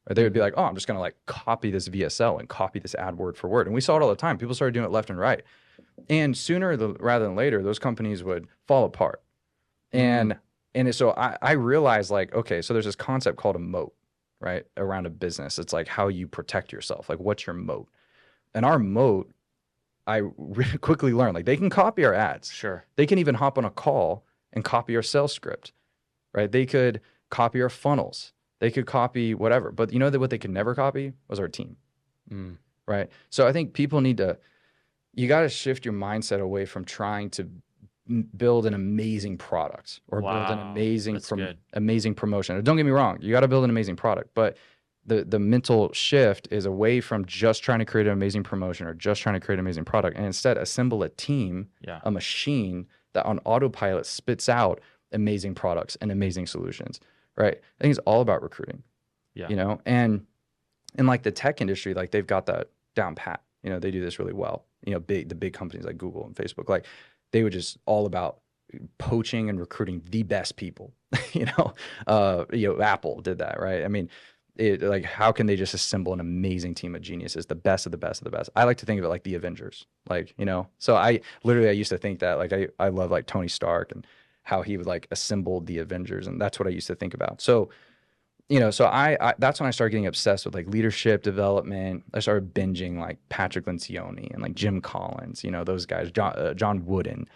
Or they would be like, "Oh, I'm just gonna like copy this VSL and copy this ad word for word." And we saw it all the time. People started doing it left and right, and sooner rather than later, those companies would fall apart. And so I realized like, okay, so there's this concept called a moat, right, around a business. It's like how you protect yourself. Like, what's your moat? And our moat, I really quickly learned, like they can copy our ads. Sure. They can even hop on a call and copy our sales script, right? They could copy our funnels. They could copy whatever. But you know that what they could never copy was our team, right? So I think people you got to shift your mindset away from trying to build an amazing product or build an amazing promotion. Don't get me wrong, you got to build an amazing product, but the mental shift is away from just trying to create an amazing promotion or just trying to create an amazing product, and instead assemble a team, a machine that on autopilot spits out amazing products and amazing solutions, right? I think it's all about recruiting, and in like the tech industry, like they've got that down pat. You know, they do this really well. You know, the big companies like Google and Facebook, like they were just all about poaching and recruiting the best people. Apple did that, right? I mean, like how can they just assemble an amazing team of geniuses, the best of the best of the best? I like to think of it like the Avengers, like, so I used to think that, like, I love like Tony Stark and how he would like assemble the Avengers, and that's what I used to think about. So so I that's when I started getting obsessed with like leadership development. I started binging like Patrick Lencioni and like Jim Collins, those guys, John Wooden.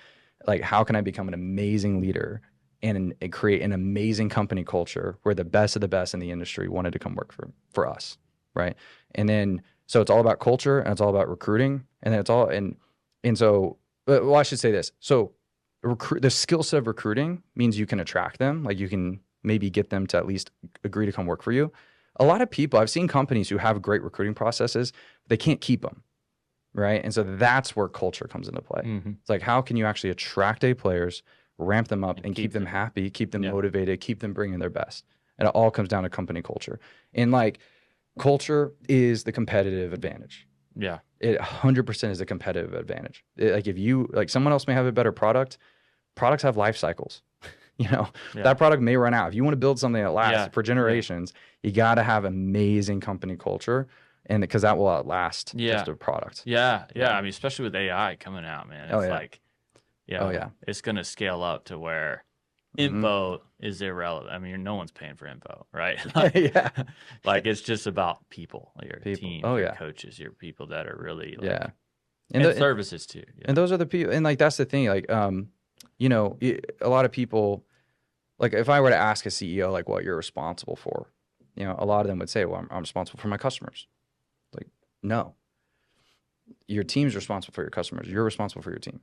Like, how can I become an amazing leader and create an amazing company culture where the best of the best in the industry wanted to come work for us, right? And then so it's all about culture and it's all about recruiting, and then it's all and so well, I should say this. So the skill set of recruiting means you can attract them, like you can maybe get them to at least agree to come work for you. A lot of people, I've seen companies who have great recruiting processes, they can't keep them, right? And so that's where culture comes into play. It's like, how can you actually attract A players, ramp them up, and keep them happy, keep them motivated, keep them bringing their best? And it all comes down to company culture. And like, culture is the competitive advantage. Yeah. It 100% is a competitive advantage. Like, if you, like, someone else may have a better product, products have life cycles. That product may run out. If you want to build something that lasts for generations, you got to have amazing company culture, and because that will outlast just a product. Yeah. I mean, especially with AI coming out, man, it's like, it's going to scale up to where info is irrelevant. I mean, no one's paying for info, right? Like, it's just about people, your team, your coaches, your people that are really like, and services too. And those are the people, and like that's the thing, like a lot of people, like if I were to ask a CEO like what you're responsible for, a lot of them would say, well, I'm responsible for my customers. Like, no, your team's responsible for your customers. You're responsible for your team,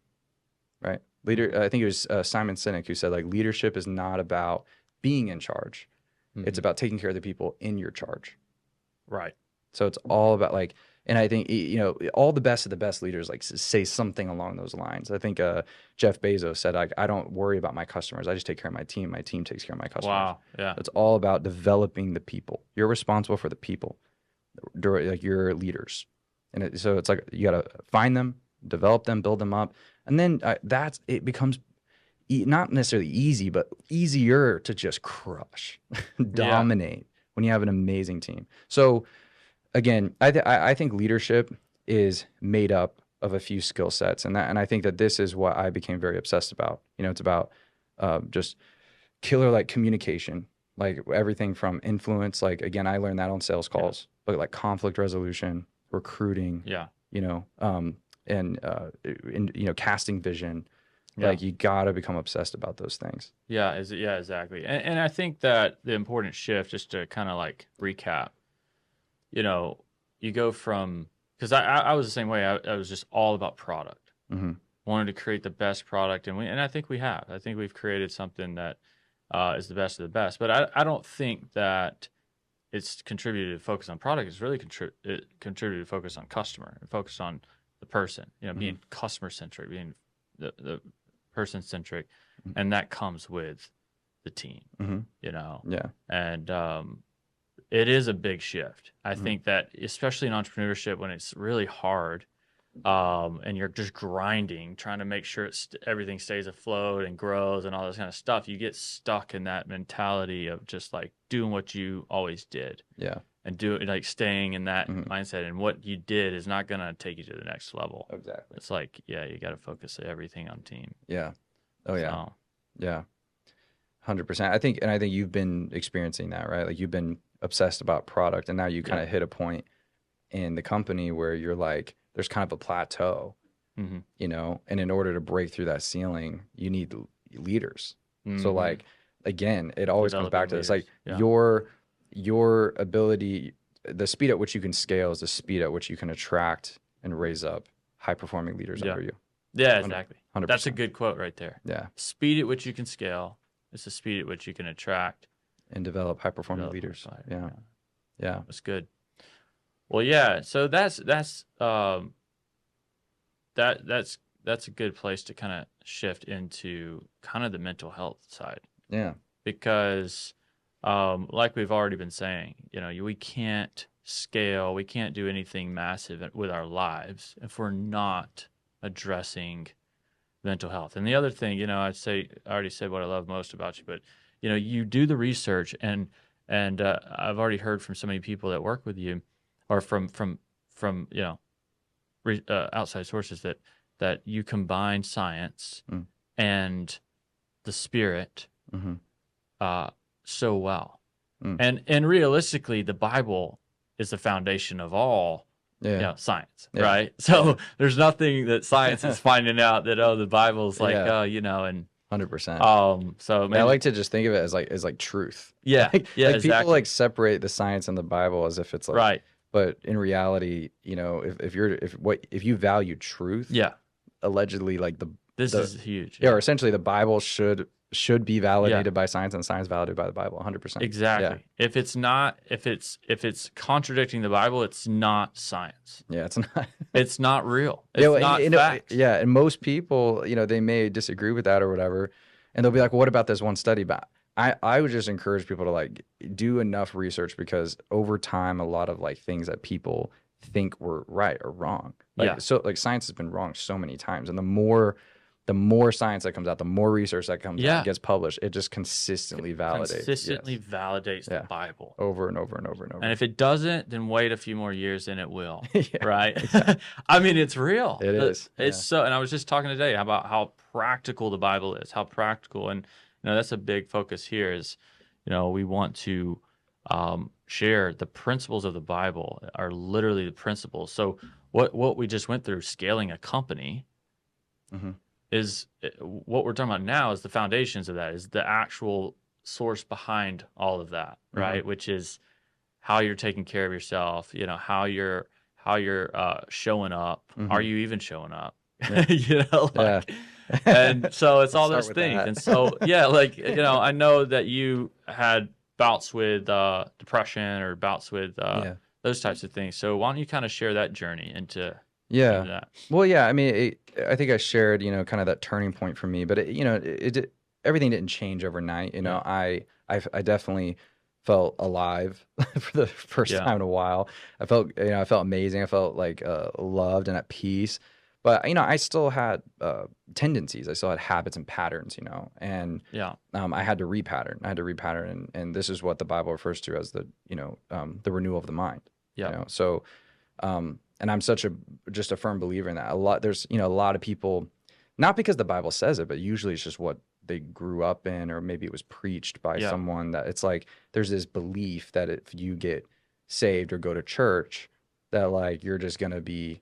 right? I think it was Simon Sinek who said, like, leadership is not about being in charge. It's about taking care of the people in your charge. Right. So it's all about like, and I think, all the best of the best leaders like say something along those lines. I think Jeff Bezos said, like, I don't worry about my customers. I just take care of my team. My team takes care of my customers. Wow. Yeah. It's all about developing the people. You're responsible for the people, like your leaders. And so it's like, you got to find them, develop them, build them up. And then it becomes not necessarily easy, but easier to just crush, dominate when you have an amazing team. So again, I think leadership is made up of a few skill sets, and I think that this is what I became very obsessed about. It's about just killer like communication, like everything from influence. Like, again, I learned that on sales calls, but like conflict resolution, recruiting, and casting vision. Like, you gotta become obsessed about those things. Yeah, exactly. And I think that the important shift, just to kind of like recap, you go from, because I was the same way. I was just all about product. Wanted to create the best product, and I think we have. I think we've created something that is the best of the best. But I don't think that it's contributed to focus on product. It's really contributed to focus on customer and focus on the person. Being customer centric, being the person centric, and that comes with the team. And it is a big shift. I think that, especially in entrepreneurship, when it's really hard, and you're just grinding, trying to make sure everything stays afloat and grows and all this kind of stuff, you get stuck in that mentality of just like doing what you always did. And like staying in that mindset, and what you did is not going to take you to the next level. Exactly. It's like, you got to focus everything on team. Yeah. Oh yeah. Yeah. 100%. I think you've been experiencing that, right? Like, you've been obsessed about product, and now you kind of hit a point in the company where you're like, there's kind of a plateau, and in order to break through that ceiling, you need leaders. So like, again, it always comes back to this, like, your ability, the speed at which you can scale is the speed at which you can attract and raise up high performing leaders under you. Yeah, exactly. 100%. That's a good quote right there. Yeah. Speed at which you can scale is the speed at which you can attract and develop high performing leaders. Yeah. That's good. Well, yeah. So that's a good place to kind of shift into kind of the mental health side. Yeah. Because like we've already been saying, we can't scale, we can't do anything massive with our lives if we're not addressing mental health. And the other thing, I'd say, I already said what I love most about you, but you do the research, and I've already heard from so many people that work with you, or from outside sources, that you combine science Mm. and the spirit Mm-hmm. so well. Mm. And realistically, the Bible is the foundation of all Yeah. science, Yeah. right? So there's nothing that science is finding out that the Bible's like Yeah. and 100%. so Yeah, I maybe like to just think of it as like truth. yeah, Like, yeah, like people exactly. like separate the science and the Bible as if it's like, Right. but in reality, if you value truth, Yeah. allegedly, like This the is huge. or essentially the Bible should be Yeah. validated by science, and science validated by the Bible. 100%. Exactly. If it's contradicting the Bible, it's not science. Yeah, it's not. It's not real. Yeah, It's not facts. yeah, and most people, they may disagree with that or whatever, and they'll be like, "What about this one study?" But I would just encourage people to like do enough research, because over time, a lot of like things that people think were right or wrong. Like, Yeah. so like science has been wrong so many times, and the more science that comes out, the more research that comes out Yeah. and gets published, it just consistently validates. Consistently Yes. validates the Yeah. Bible. Over and over and over and over. And if it doesn't, then wait a few more years and it will. Yeah, Right? exactly. I mean, it's real. It is. It's Yeah. so, and I was just talking today about how practical the Bible is, how practical. And, that's a big focus here is, we want to share the principles of the Bible are literally the principles. So what we just went through, scaling a company, Mhm. is what we're talking about now is the foundations of that, is the actual source behind all of that, right? Which is how you're taking care of yourself, how you're showing up. Are you even showing up? Yeah. Like, Yeah. and so it's all Start those with things. that. And so, yeah, like, I know that you had bouts with depression or bouts with Yeah. those types of things. So why don't you kind of share that journey into Yeah. that? Well, yeah. I mean, I think I shared, kind of that turning point for me, but everything didn't change overnight. Yeah. I definitely felt alive for the first Yeah. time in a while. I felt amazing. I felt like loved and at peace. But I still had tendencies. I still had habits and patterns. And Yeah. I had to repattern. And this is what the Bible refers to as the renewal of the mind. Yeah. So. And I'm just a firm believer in that. There's a lot of people, not because the Bible says it, but usually it's just what they grew up in, or maybe it was preached by someone, that it's like there's this belief that if you get saved or go to church, that like you're just gonna be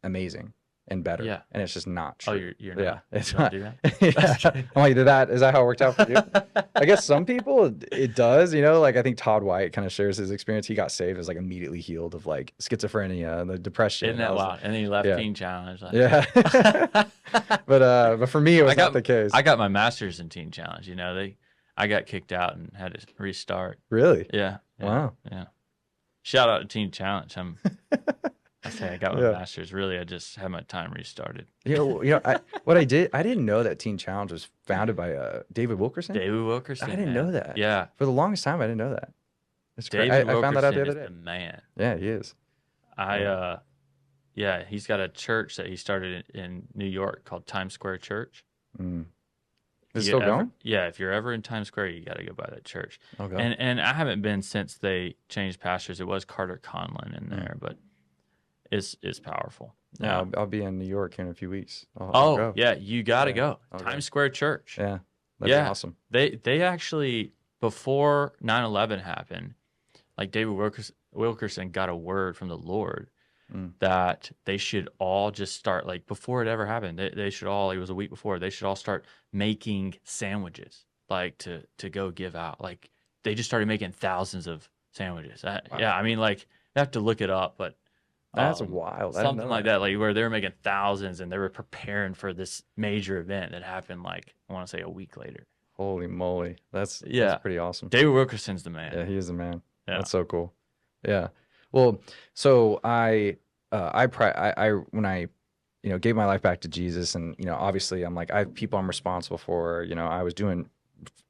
amazing and better. Yeah. And it's just not true. Oh, you're not. Yeah, it's You don't not. do that? Yeah. I'm like, is that how it worked out for you? I guess some people it does, like I think Todd White kind of shares his experience. He got saved, was like immediately healed of like schizophrenia and the depression. Isn't that wild? And then he left Yeah. Teen Challenge. Like, Yeah. But for me it was not the case. I got my master's in Teen Challenge. I got kicked out and had to restart. Really? Yeah. Wow. Yeah. Shout out to Teen Challenge. I say I got my Yeah. master's. Really, I just had my time restarted. I didn't know that Teen Challenge was founded by David Wilkerson. David Wilkerson. I didn't man. know that. Yeah. For the longest time, I didn't know that. It's great. David I found that out the Wilkerson other is day. the man. Yeah, he is. Yeah, he's got a church that he started in New York called Times Square Church. Mm. Is it still going? Yeah, if you're ever in Times Square, you got to go by that church. Okay. And I haven't been since they changed pastors. It was Carter Conlon in there, but it's powerful. Yeah, I'll be in New York here in a few weeks. I'll go. Yeah, you got to go. Okay. Times Square Church. Yeah, that'd be awesome. They actually, before 9/11 happened, like David Wilkerson got a word from the Lord that they should all just start, like before it ever happened, they should all, it was a week before, they should all start making sandwiches, like to go give out. Like they just started making thousands of sandwiches. Yeah, I mean, like you have to look it up, but That's wild. I didn't something know like that. that, like where they were making thousands and they were preparing for this major event that happened, like I want to say a week later. Holy moly, that's pretty awesome. David Wilkerson's the man. Yeah, he is the man. Yeah. That's so cool. Yeah. Well, so when I gave my life back to Jesus, and obviously I'm like, I have people I'm responsible for. I was doing,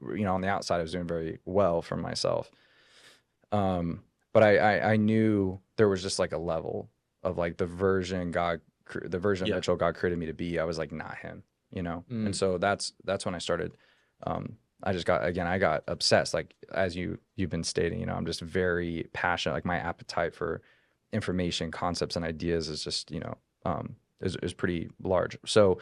on the outside I was doing very well for myself. but I knew there was just like a level of like the version of Yeah. Mitchell God created me to be. I was like, not him, you know? And Mm. so that's when I started. I just got, again, I got obsessed. Like, as you've been stating, you know, I'm just very passionate. Like, my appetite for information, concepts, and ideas is just, is pretty large. So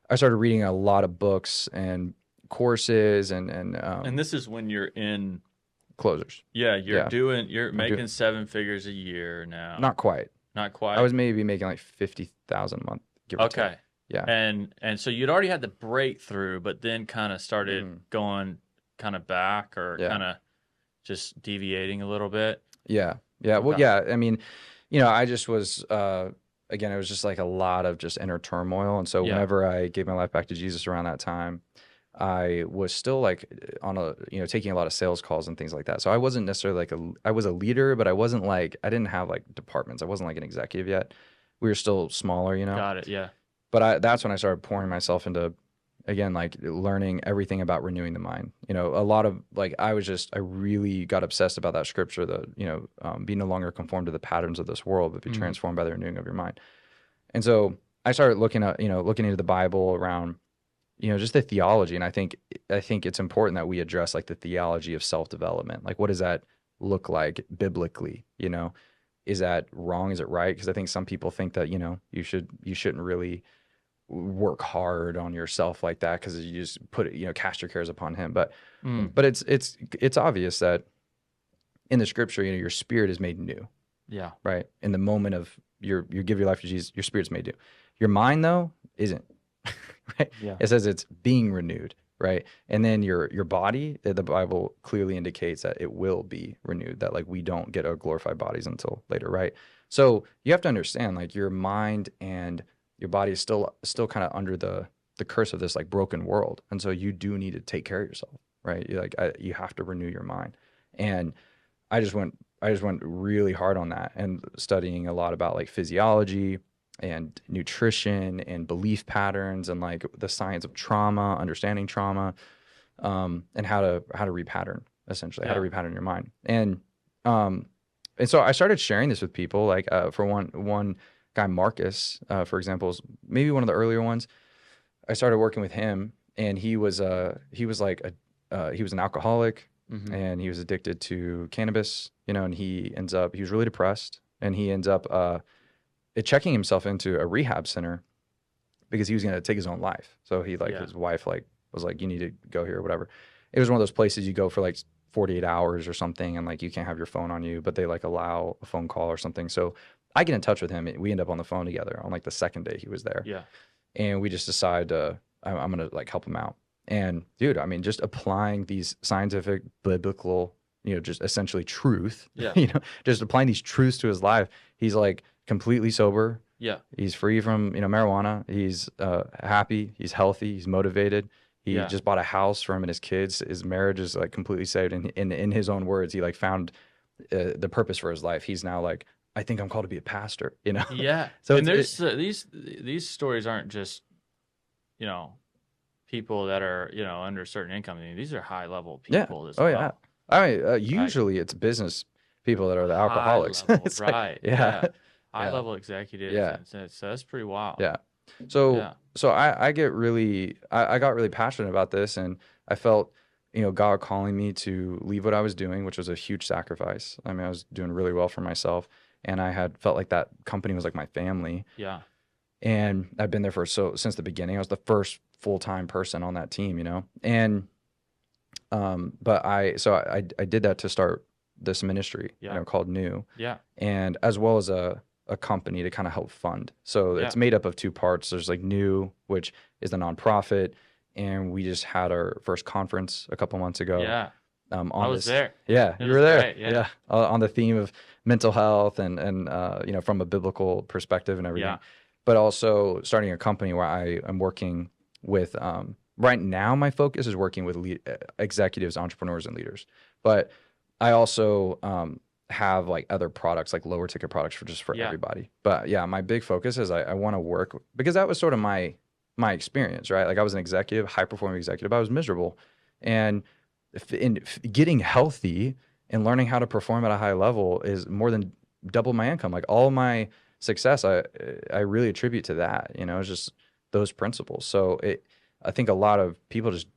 I started reading a lot of books and courses and And this is when you're in, closers. yeah, Yeah. you're I'm doing making seven figures a year now. not quite. Not I quite. was maybe making like 50,000 a month, give or take. Okay. Yeah. And so you'd already had the breakthrough, but then kind of started Hmm. going kind of back or Yeah. kind of just deviating a little bit. Yeah. Yeah. Well, Okay. yeah. I mean, I just was, again, it was just like a lot of just inner turmoil. And so Yeah. whenever I gave my life back to Jesus around that time, I was still like on a, taking a lot of sales calls and things like that. So I wasn't necessarily like I was a leader, but I wasn't like, I didn't have like departments. I wasn't like an executive yet. We were still smaller, Got it. Yeah. but that's when I started pouring myself into, again, like learning everything about renewing the mind. A lot of like I really got obsessed about that scripture, that be no longer conformed to the patterns of this world, but be Mm. transformed by the renewing of your mind. And so I started looking into the Bible around just the theology, and I think it's important that we address like the theology of self development. Like, what does that look like biblically? Is that wrong? Is it right? Because I think some people think that you shouldn't really work hard on yourself like that, because you just put it, cast your cares upon him. But Mm. but it's obvious that in the scripture, your spirit is made new, Yeah. right? In the moment of you give your life to Jesus, your spirit's made new. Your mind, though, isn't. Right? Yeah. It says it's being renewed, right? And then your body, the Bible clearly indicates that it will be renewed, that like we don't get our glorified bodies until later, right? So you have to understand, like, your mind and your body is still kind of under the curse of this like broken world. And so you do need to take care of yourself, right? You have to renew your mind. And I just went really hard on that, and studying a lot about like physiology and nutrition and belief patterns and like the science of trauma, understanding trauma, and how to repattern, essentially, how to Yeah. repattern your mind. Um, and so I started sharing this with people. Like, for one guy, Marcus, for example, is maybe one of the earlier ones. I started working with him, and he was an alcoholic, Mm-hmm. and he was addicted to cannabis, and he was really depressed, and he ends up checking himself into a rehab center because he was going to take his own life. So he, like, Yeah. his wife like was like, you need to go here or whatever. It was one of those places you go for like 48 hours or something, and like you can't have your phone on you, but they like allow a phone call or something. So I get in touch with him. We end up on the phone together on like the second day he was there, Yeah. and we just decide I'm gonna like help him out. And dude, I mean, just applying these scientific, biblical, just essentially truth, Yeah. just applying these truths to his life. He's like completely sober. Yeah. He's free from marijuana. He's happy. He's healthy. He's motivated. He Yeah. just bought a house for him and his kids. His marriage is like completely saved. And in his own words, he like found the purpose for his life. He's now like, I think I'm called to be a pastor. Yeah. So And there's these stories aren't just, people that are, under a certain income. I mean, these are high level yeah. people as Oh well. yeah. I mean, Right. usually it's business people that are the High alcoholics. level, It's like, right? yeah, High yeah, level executives. yeah, And so that's pretty wild. yeah. So Yeah. so I got really passionate about this, and I felt God calling me to leave what I was doing, which was a huge sacrifice. I mean, I was doing really well for myself, and I had felt like that company was like my family, Yeah. and I've been there since the beginning. I was the first full-time person on that team, and but I did that to start this ministry, Yeah. called New, Yeah. and as well as a company to kind of help fund. So Yeah. it's made up of two parts. There's like New, which is the nonprofit, and we just had our first conference a couple months ago. Yeah. On I was this, there. yeah, It you was were there, great, yeah. on the theme of mental health and from a biblical perspective and everything, Yeah. but also starting a company where I am working with. Right now, my focus is working with executives, entrepreneurs, and leaders, but I also have like other products, like lower ticket products for Yeah. everybody. But yeah, my big focus is I want to work, because that was sort of my experience, right? Like, I was an executive, high performing executive. I was miserable, and getting healthy And learning how to perform at a high level is more than double my income. Like all my success, I really attribute to that. It's just those principles. So I think a lot of people just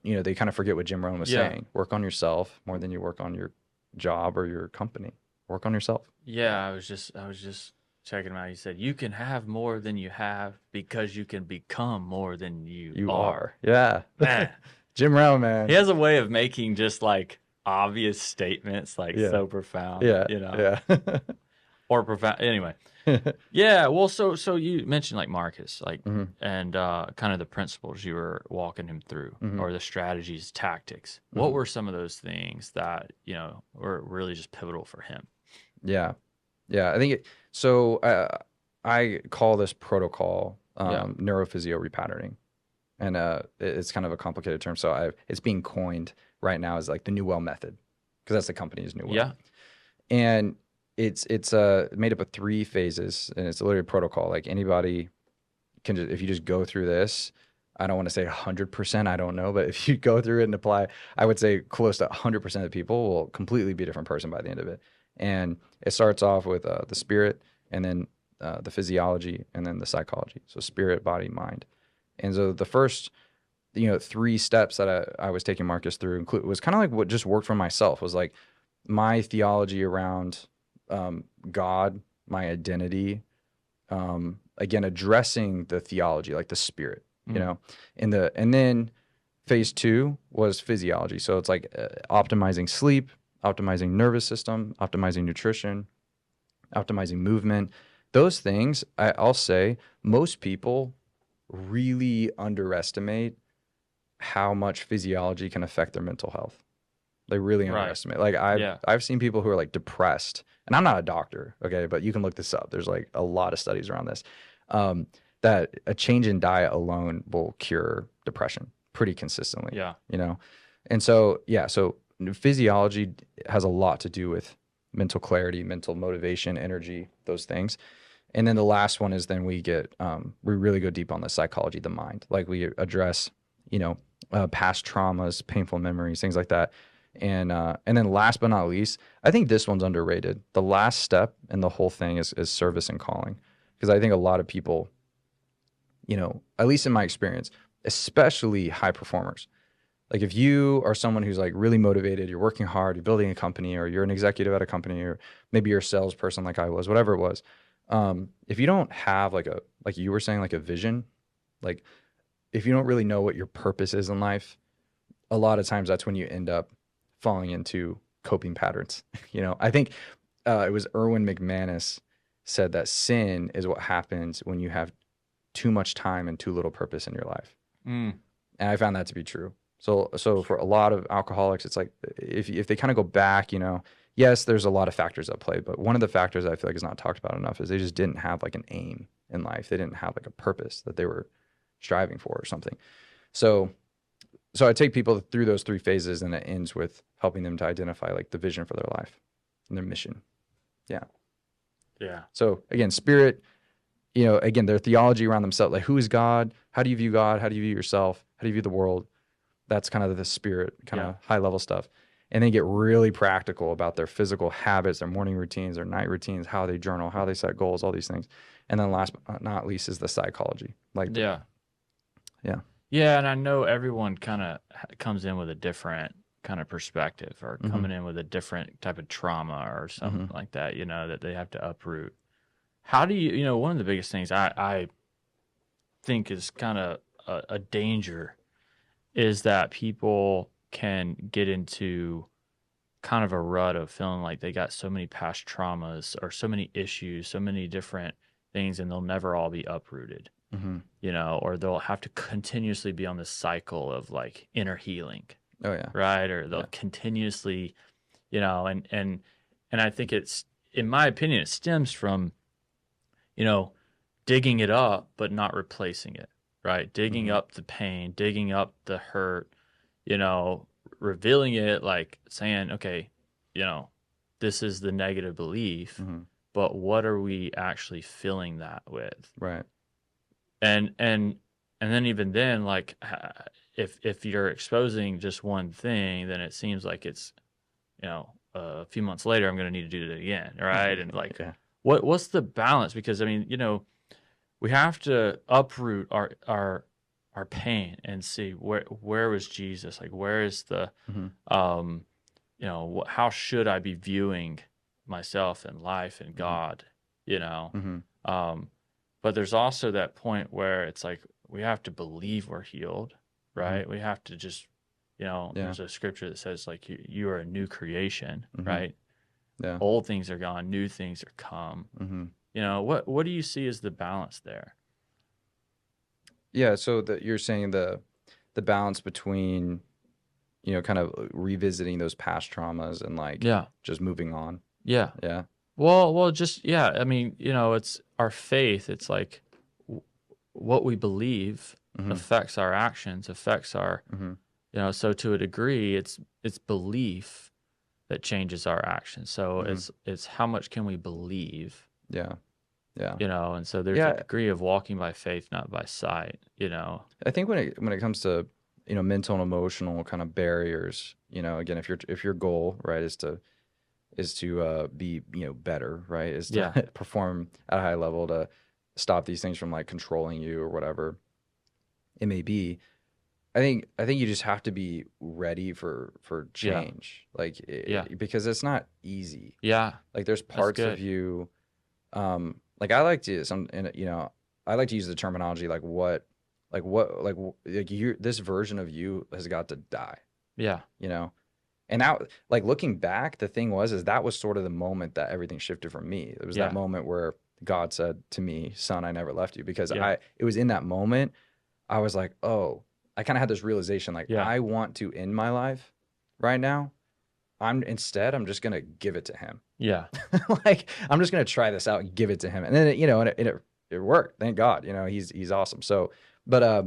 they kind of forget what Jim Rohn was Yeah. saying. Work on yourself more than you work on your job or your company. Work on yourself. Yeah, I was just checking him out. He said, "You can have more than you have because you can become more than you You are." are. Yeah. Man, Jim Rohn, he man. has a way of making just like obvious statements like Yeah. so profound, Yeah. Yeah. or profound. Anyway, yeah. Well, so you mentioned like Marcus, like, hmm and kind of the principles you were walking him through, hmm or the strategies, tactics. What hmm were some of those things that were really just pivotal for him? Yeah. Yeah. I think so. I call this protocol Yeah. neurophysio repatterning. And it's kind of a complicated term. So it's being coined right now as like the New Well method, because that's the company's New Well. Yeah. And it's made up of 3 phases, and it's literally a protocol. Like anybody can just, if you just go through this, I don't want to say 100%, I don't know, but if you go through it and apply, I would say close to 100% of people will completely be a different person by the end of it. And it starts off with the spirit, and then the physiology, and then the psychology. So spirit, body, mind. And so the first 3 steps that I was taking Marcus through was kind of like what just worked for myself, was like my theology around God, my identity, again, addressing the theology, like the spirit, Mm. and then phase 2 was physiology. So it's like optimizing sleep, optimizing nervous system, optimizing nutrition, optimizing movement. Those things, I'll say, most people really underestimate how much physiology can affect their mental health. They really Right. underestimate. Like I've Yeah. I've seen people who are like depressed, and I'm not a doctor, okay, but you can look this up. There's like a lot of studies around this. Um, that a change in diet alone will cure depression pretty consistently, Yeah. And so yeah, so physiology has a lot to do with mental clarity, mental motivation, energy, those things. And then the last one is then we really go deep on the psychology, the mind. Like we address, past traumas, painful memories, things like that. And then last but not least, I think this one's underrated. The last step in the whole thing is service and calling. Because I think a lot of people, at least in my experience, especially high performers, like if you are someone who's like really motivated, you're working hard, you're building a company, or you're an executive at a company, or maybe you're a salesperson like I was, whatever it was. If you don't have like you were saying, like a vision, like if you don't really know what your purpose is in life, a lot of times that's when you end up falling into coping patterns. I think it was Erwin McManus said that sin is what happens when you have too much time and too little purpose in your life. Mm. And I found that to be true. So for a lot of alcoholics, it's like if they kind of go back, yes, there's a lot of factors at play, but one of the factors I feel like is not talked about enough is they just didn't have like an aim in life. They didn't have like a purpose that they were striving for or something. So so I take people through those 3 phases, and it ends with helping them to identify like the vision for their life and their mission. Yeah. Yeah. So again, spirit, again, their theology around themselves, like who is God? How do you view God? How do you view yourself? How do you view the world? That's kind of the spirit, kind Yeah. of high level stuff. And they get really practical about their physical habits, their morning routines, their night routines, how they journal, how they set goals, all these things. And then last but not least is the psychology. Yeah. Yeah. Yeah, and I know everyone kind of comes in with a different kind of perspective, or hmm coming in with a different type of trauma or hmm something like that, that they have to uproot. How do one of the biggest things I think is kind of a danger is that people can get into kind of a rut of feeling like they got so many past traumas or so many issues, so many different things, and they'll never all be uprooted, hmm or they'll have to continuously be on this cycle of like inner healing, Oh yeah. right? Or they'll Yeah. continuously, and I think in my opinion, it stems from, you know, digging it up, but not replacing it, right? Digging hmm up the pain, digging up the hurt, you know, revealing it, like saying, okay, you know, this is the negative belief, hmm but what are we actually filling that with? Right. And then even then, like, if you're exposing just one thing, then it seems like it's, a few months later, I'm going to need to do it again, right? And like, Yeah. what's the balance? Because I mean, we have to uproot our pain and see where was Jesus? Like, where is the Hmm. um, how should I be viewing myself and life and Hmm. God? You know, Hmm. um, but there's also that point where it's like we have to believe we're healed, Hmm. right? We have to just, Yeah. there's a scripture that says like you are a new creation, Hmm. right? Yeah. Old things are gone, new things are come. Hmm. What do you see as the balance there? Yeah. So that you're saying the balance between, kind of revisiting those past traumas and like Yeah, just moving on. yeah. Yeah. Well, just yeah. I mean, it's our faith. It's like w- what we believe Hmm. affects our actions, affects our, Hmm. So to a degree, it's belief that changes our actions. So Hmm. it's how much can we believe, Yeah. Yeah. and so there's a Yeah. degree of walking by faith, not by sight. I think when it comes to, mental and emotional kind of barriers, again, if your goal, right, is to be, better, right, is to Yeah, perform at a high level to stop these things from like controlling you or whatever it may be. I think you just have to be ready for yeah, change, like yeah, because it's not easy. yeah. Like there's That's parts of good. you, like I like to I like to use the terminology like you this version of you has got to die, Yeah, you know. And now, like looking back, the thing is that was sort of the moment that everything shifted for me. It was that yeah, moment where God said to me, "Son, I never left you," because yeah, it was in that moment I was like, "Oh," I kind of had this realization, like yeah, I want to end my life right now. I'm just gonna give it to him. yeah, Like I'm just gonna try this out and give it to him, and then it worked. Thank God, he's awesome. So, but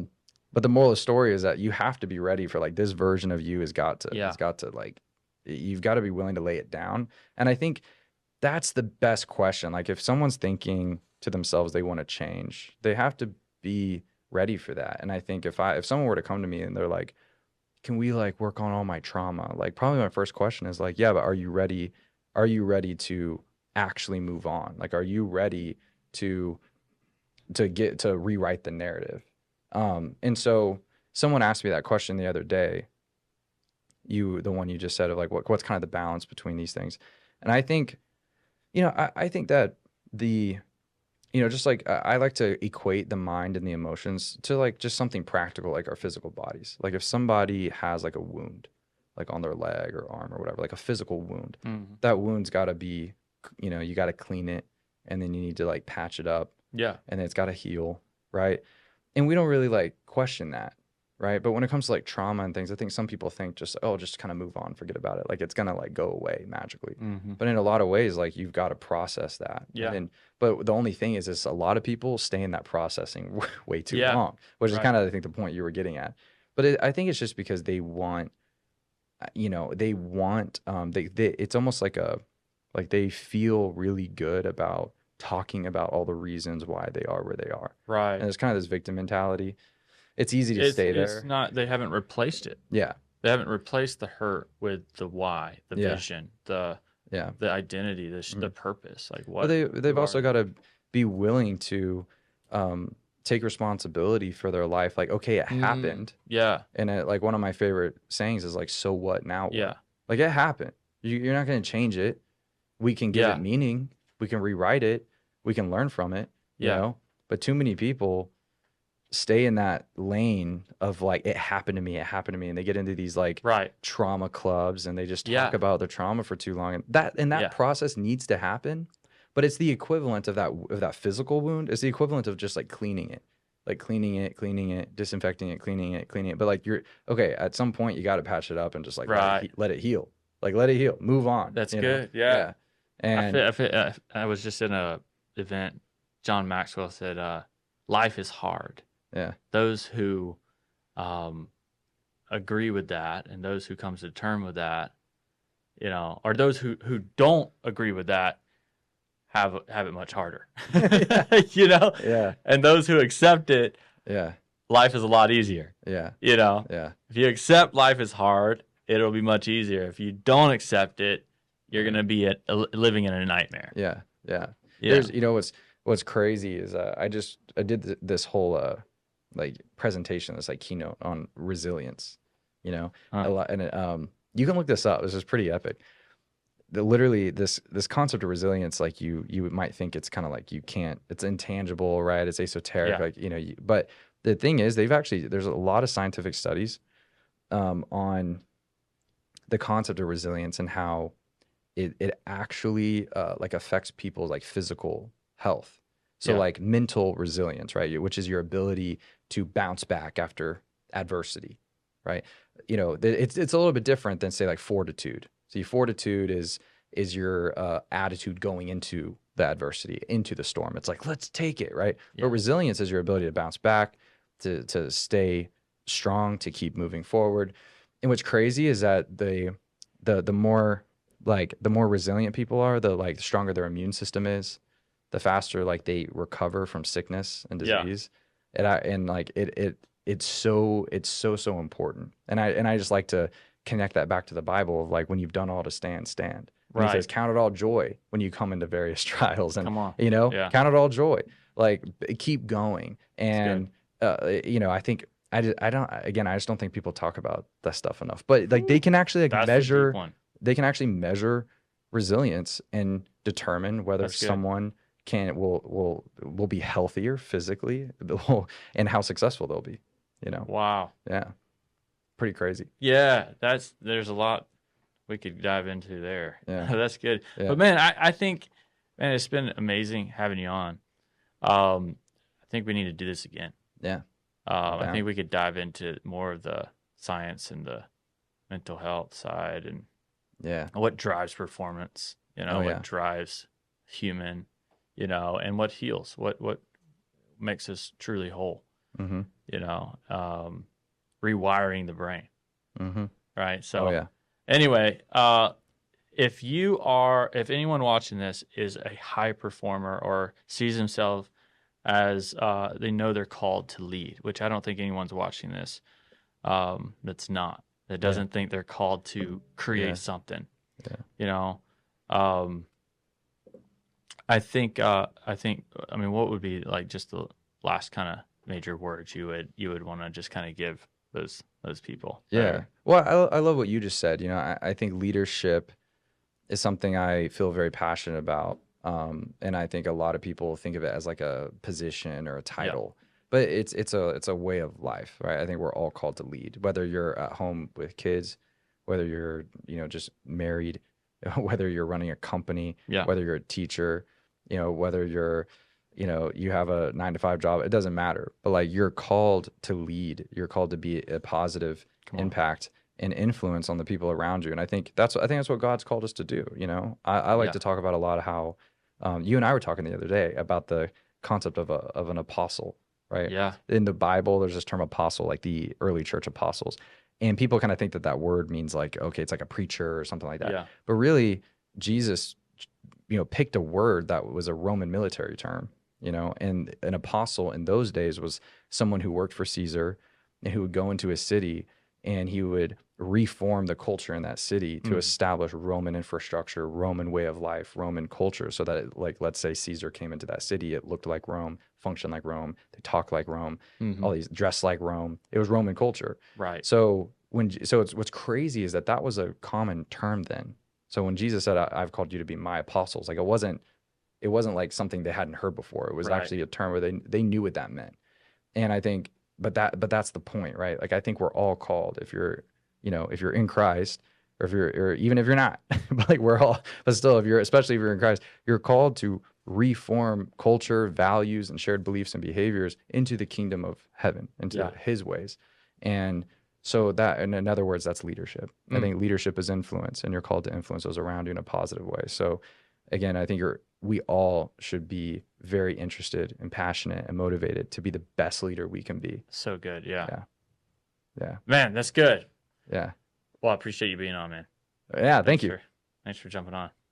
but the moral of the story is that you have to be ready for like this version of you has yeah, got to like you've got to be willing to lay it down. And I think that's the best question. Like if someone's thinking to themselves they want to change, they have to be ready for that. And I think if someone were to come to me and they're like, can we like work on all my trauma? Like probably my first question is like, yeah, but are you ready? Are you ready to actually move on? Like, are you ready to get to rewrite the narrative? And so someone asked me that question the other day. The one you just said of like what's kind of the balance between these things, and I think I think that the just like I like to equate the mind and the emotions to like just something practical, like our physical bodies. Like if somebody has like a wound, like on their leg or arm or whatever, like a physical wound, hmm, that wound's got to be, you got to clean it, and then you need to like patch it up, yeah, and then it's got to heal, right? And we don't really like question that, right? But when it comes to like trauma and things, I think some people think just, oh, just kind of move on, forget about it, like it's gonna like go away magically. hmm, But in a lot of ways, like you've got to process that, and yeah, then but the only thing is a lot of people stay in that processing way too yeah, long, which is right, kind of I think the point you were getting at. But I think it's just because they want, they it's almost like they feel really good about talking about all the reasons why they are where they are, right. and it's kind of this victim mentality. It's easy to It's stay it's there. not. They haven't replaced it. Yeah, They haven't replaced the hurt with the why, the yeah, vision, the yeah. identity, the Mhm. purpose. Like But what? they've Who are also got they? to be willing to take responsibility for their life. Like, okay, it Mm, happened, yeah, and like one of my favorite sayings is like, "So what? Now what?" yeah, Like it happened. You're not going to change it. We can give it yeah, meaning. We can rewrite it. We can learn from it. You yeah. know. But too many people stay in that lane of like it happened to me, it happened to me, and they get into these like Right. trauma clubs and they just talk Yeah, about their trauma for too long. And that yeah, process needs to happen, but it's the equivalent of that physical wound. It's the equivalent of just like cleaning it. Like cleaning it, disinfecting it, cleaning it. But like you're okay, at some point you got to patch it up and just like right. let it heal. Like let it heal. Move on, That's good. Yeah. Yeah. And I was just in a event. John Maxwell said, "Life is hard." yeah. Those who um, agree with that, and those who comes to term with that, or those who don't agree with that, have it much harder. Yeah. you know, Yeah. and those who accept it, Yeah. life is a lot easier. Yeah. You know, Yeah. if you accept life is hard, it'll be much easier. If you don't accept it, you're gonna be living in a nightmare. Yeah, yeah. Yeah. There's, what's crazy is I did this whole like presentation, this like keynote on resilience. You know, a Huh. lot, and you can look this up. This is pretty epic. Literally, this concept of resilience, like you might think it's kind of like you can't, it's intangible, right? It's esoteric, Yeah. like but the thing is, there's a lot of scientific studies on the concept of resilience and how it actually like affects people's like physical health. So Yeah. like mental resilience, right? Which is your ability to bounce back after adversity, right? It's a little bit different than say like fortitude. See, fortitude is your attitude going into the adversity, into the storm. It's like let's take it, right? But Yeah. resilience is your ability to bounce back, to stay strong, to keep moving forward. And what's crazy is that the more the more resilient people are, the stronger their immune system is, the faster like they recover from sickness and Yeah. disease. And like it's so important. And I just like to connect that back to the Bible of like when you've done all to stand, stand. And he says, Right. count it all joy when you come into various trials, and Come on. Yeah. count it all joy. Like keep going. It's good. And I think I just don't think people talk about that stuff enough. But like they Whew. can actually like That's the deep measure one. they can actually measure resilience and determine whether That's good. someone will be healthier physically and how successful they'll be. Wow. Yeah, pretty crazy. Yeah, there's a lot we could dive into there. Yeah, That's good. yeah, But man, I think, man, it's been amazing having you on. I think we need to do this again. yeah. I Down. think we could dive into more of the science and the mental health side and Yeah. what drives performance, Oh what yeah. drives human, and what heals, what makes us truly whole, Mm-hmm. you know, rewiring the brain, Mm-hmm. right? Oh So yeah. anyway, if anyone watching this is a high performer or sees himself as they know they're called to lead, which I don't think anyone's watching this that's not, that Yeah. doesn't think they're called to create Yeah. something, Yeah. you know. Um, I think, I mean, what would be like just the last kind of major words you would want to just kind of give those people that Yeah. are, Well, I love what you just said. I think leadership is something I feel very passionate about. And I think a lot of people think of it as like a position or a yeah, title, but it's a way of life, right? I think we're all called to lead, whether you're at home with kids, whether you're, just married, whether you're running a company, yeah, whether you're a teacher, whether you're, you have a 9 to 5 job, it doesn't matter. But like you're called to lead, you're called to be a positive come on, impact and influence on the people around you. And I think that's what God's called us to do. I like yeah, to talk about a lot of how you and I were talking the other day about the concept of an apostle, right? yeah, In the Bible, there's this term apostle, like the early church apostles, and people kind of think that word means like okay, it's like a preacher or something like that. yeah, But really, Jesus, picked a word that was a Roman military term. And an apostle in those days was someone who worked for Caesar and who would go into a city and he would reform the culture in that city to mm, establish Roman infrastructure, Roman way of life, Roman culture, so that like let's say Caesar came into that city, it looked like Rome, functioned like Rome, they talked like Rome, hmm, all these dressed like Rome. It was Roman culture. right, So what's crazy is that was a common term then. So when Jesus said, "I've called you to be my apostles," like it wasn't like something they hadn't heard before. It was right, actually a term where they knew what that meant. And I think, but that's the point, right? Like I think we're all called if you're in Christ, or even if you're not, but like but still, especially if you're in Christ, you're called to reform culture, values, and shared beliefs and behaviors into the kingdom of heaven, into yeah, His ways. And so that, in other words, that's leadership. I mm, think leadership is influence, and you're called to influence those around you in a positive way. So again, I think we all should be very interested and passionate and motivated to be the best leader we can be. so good, yeah, Yeah. Yeah. man, that's good. Yeah. Well, I appreciate you being on, man. Yeah. Thank Thanks you. for thanks for jumping on.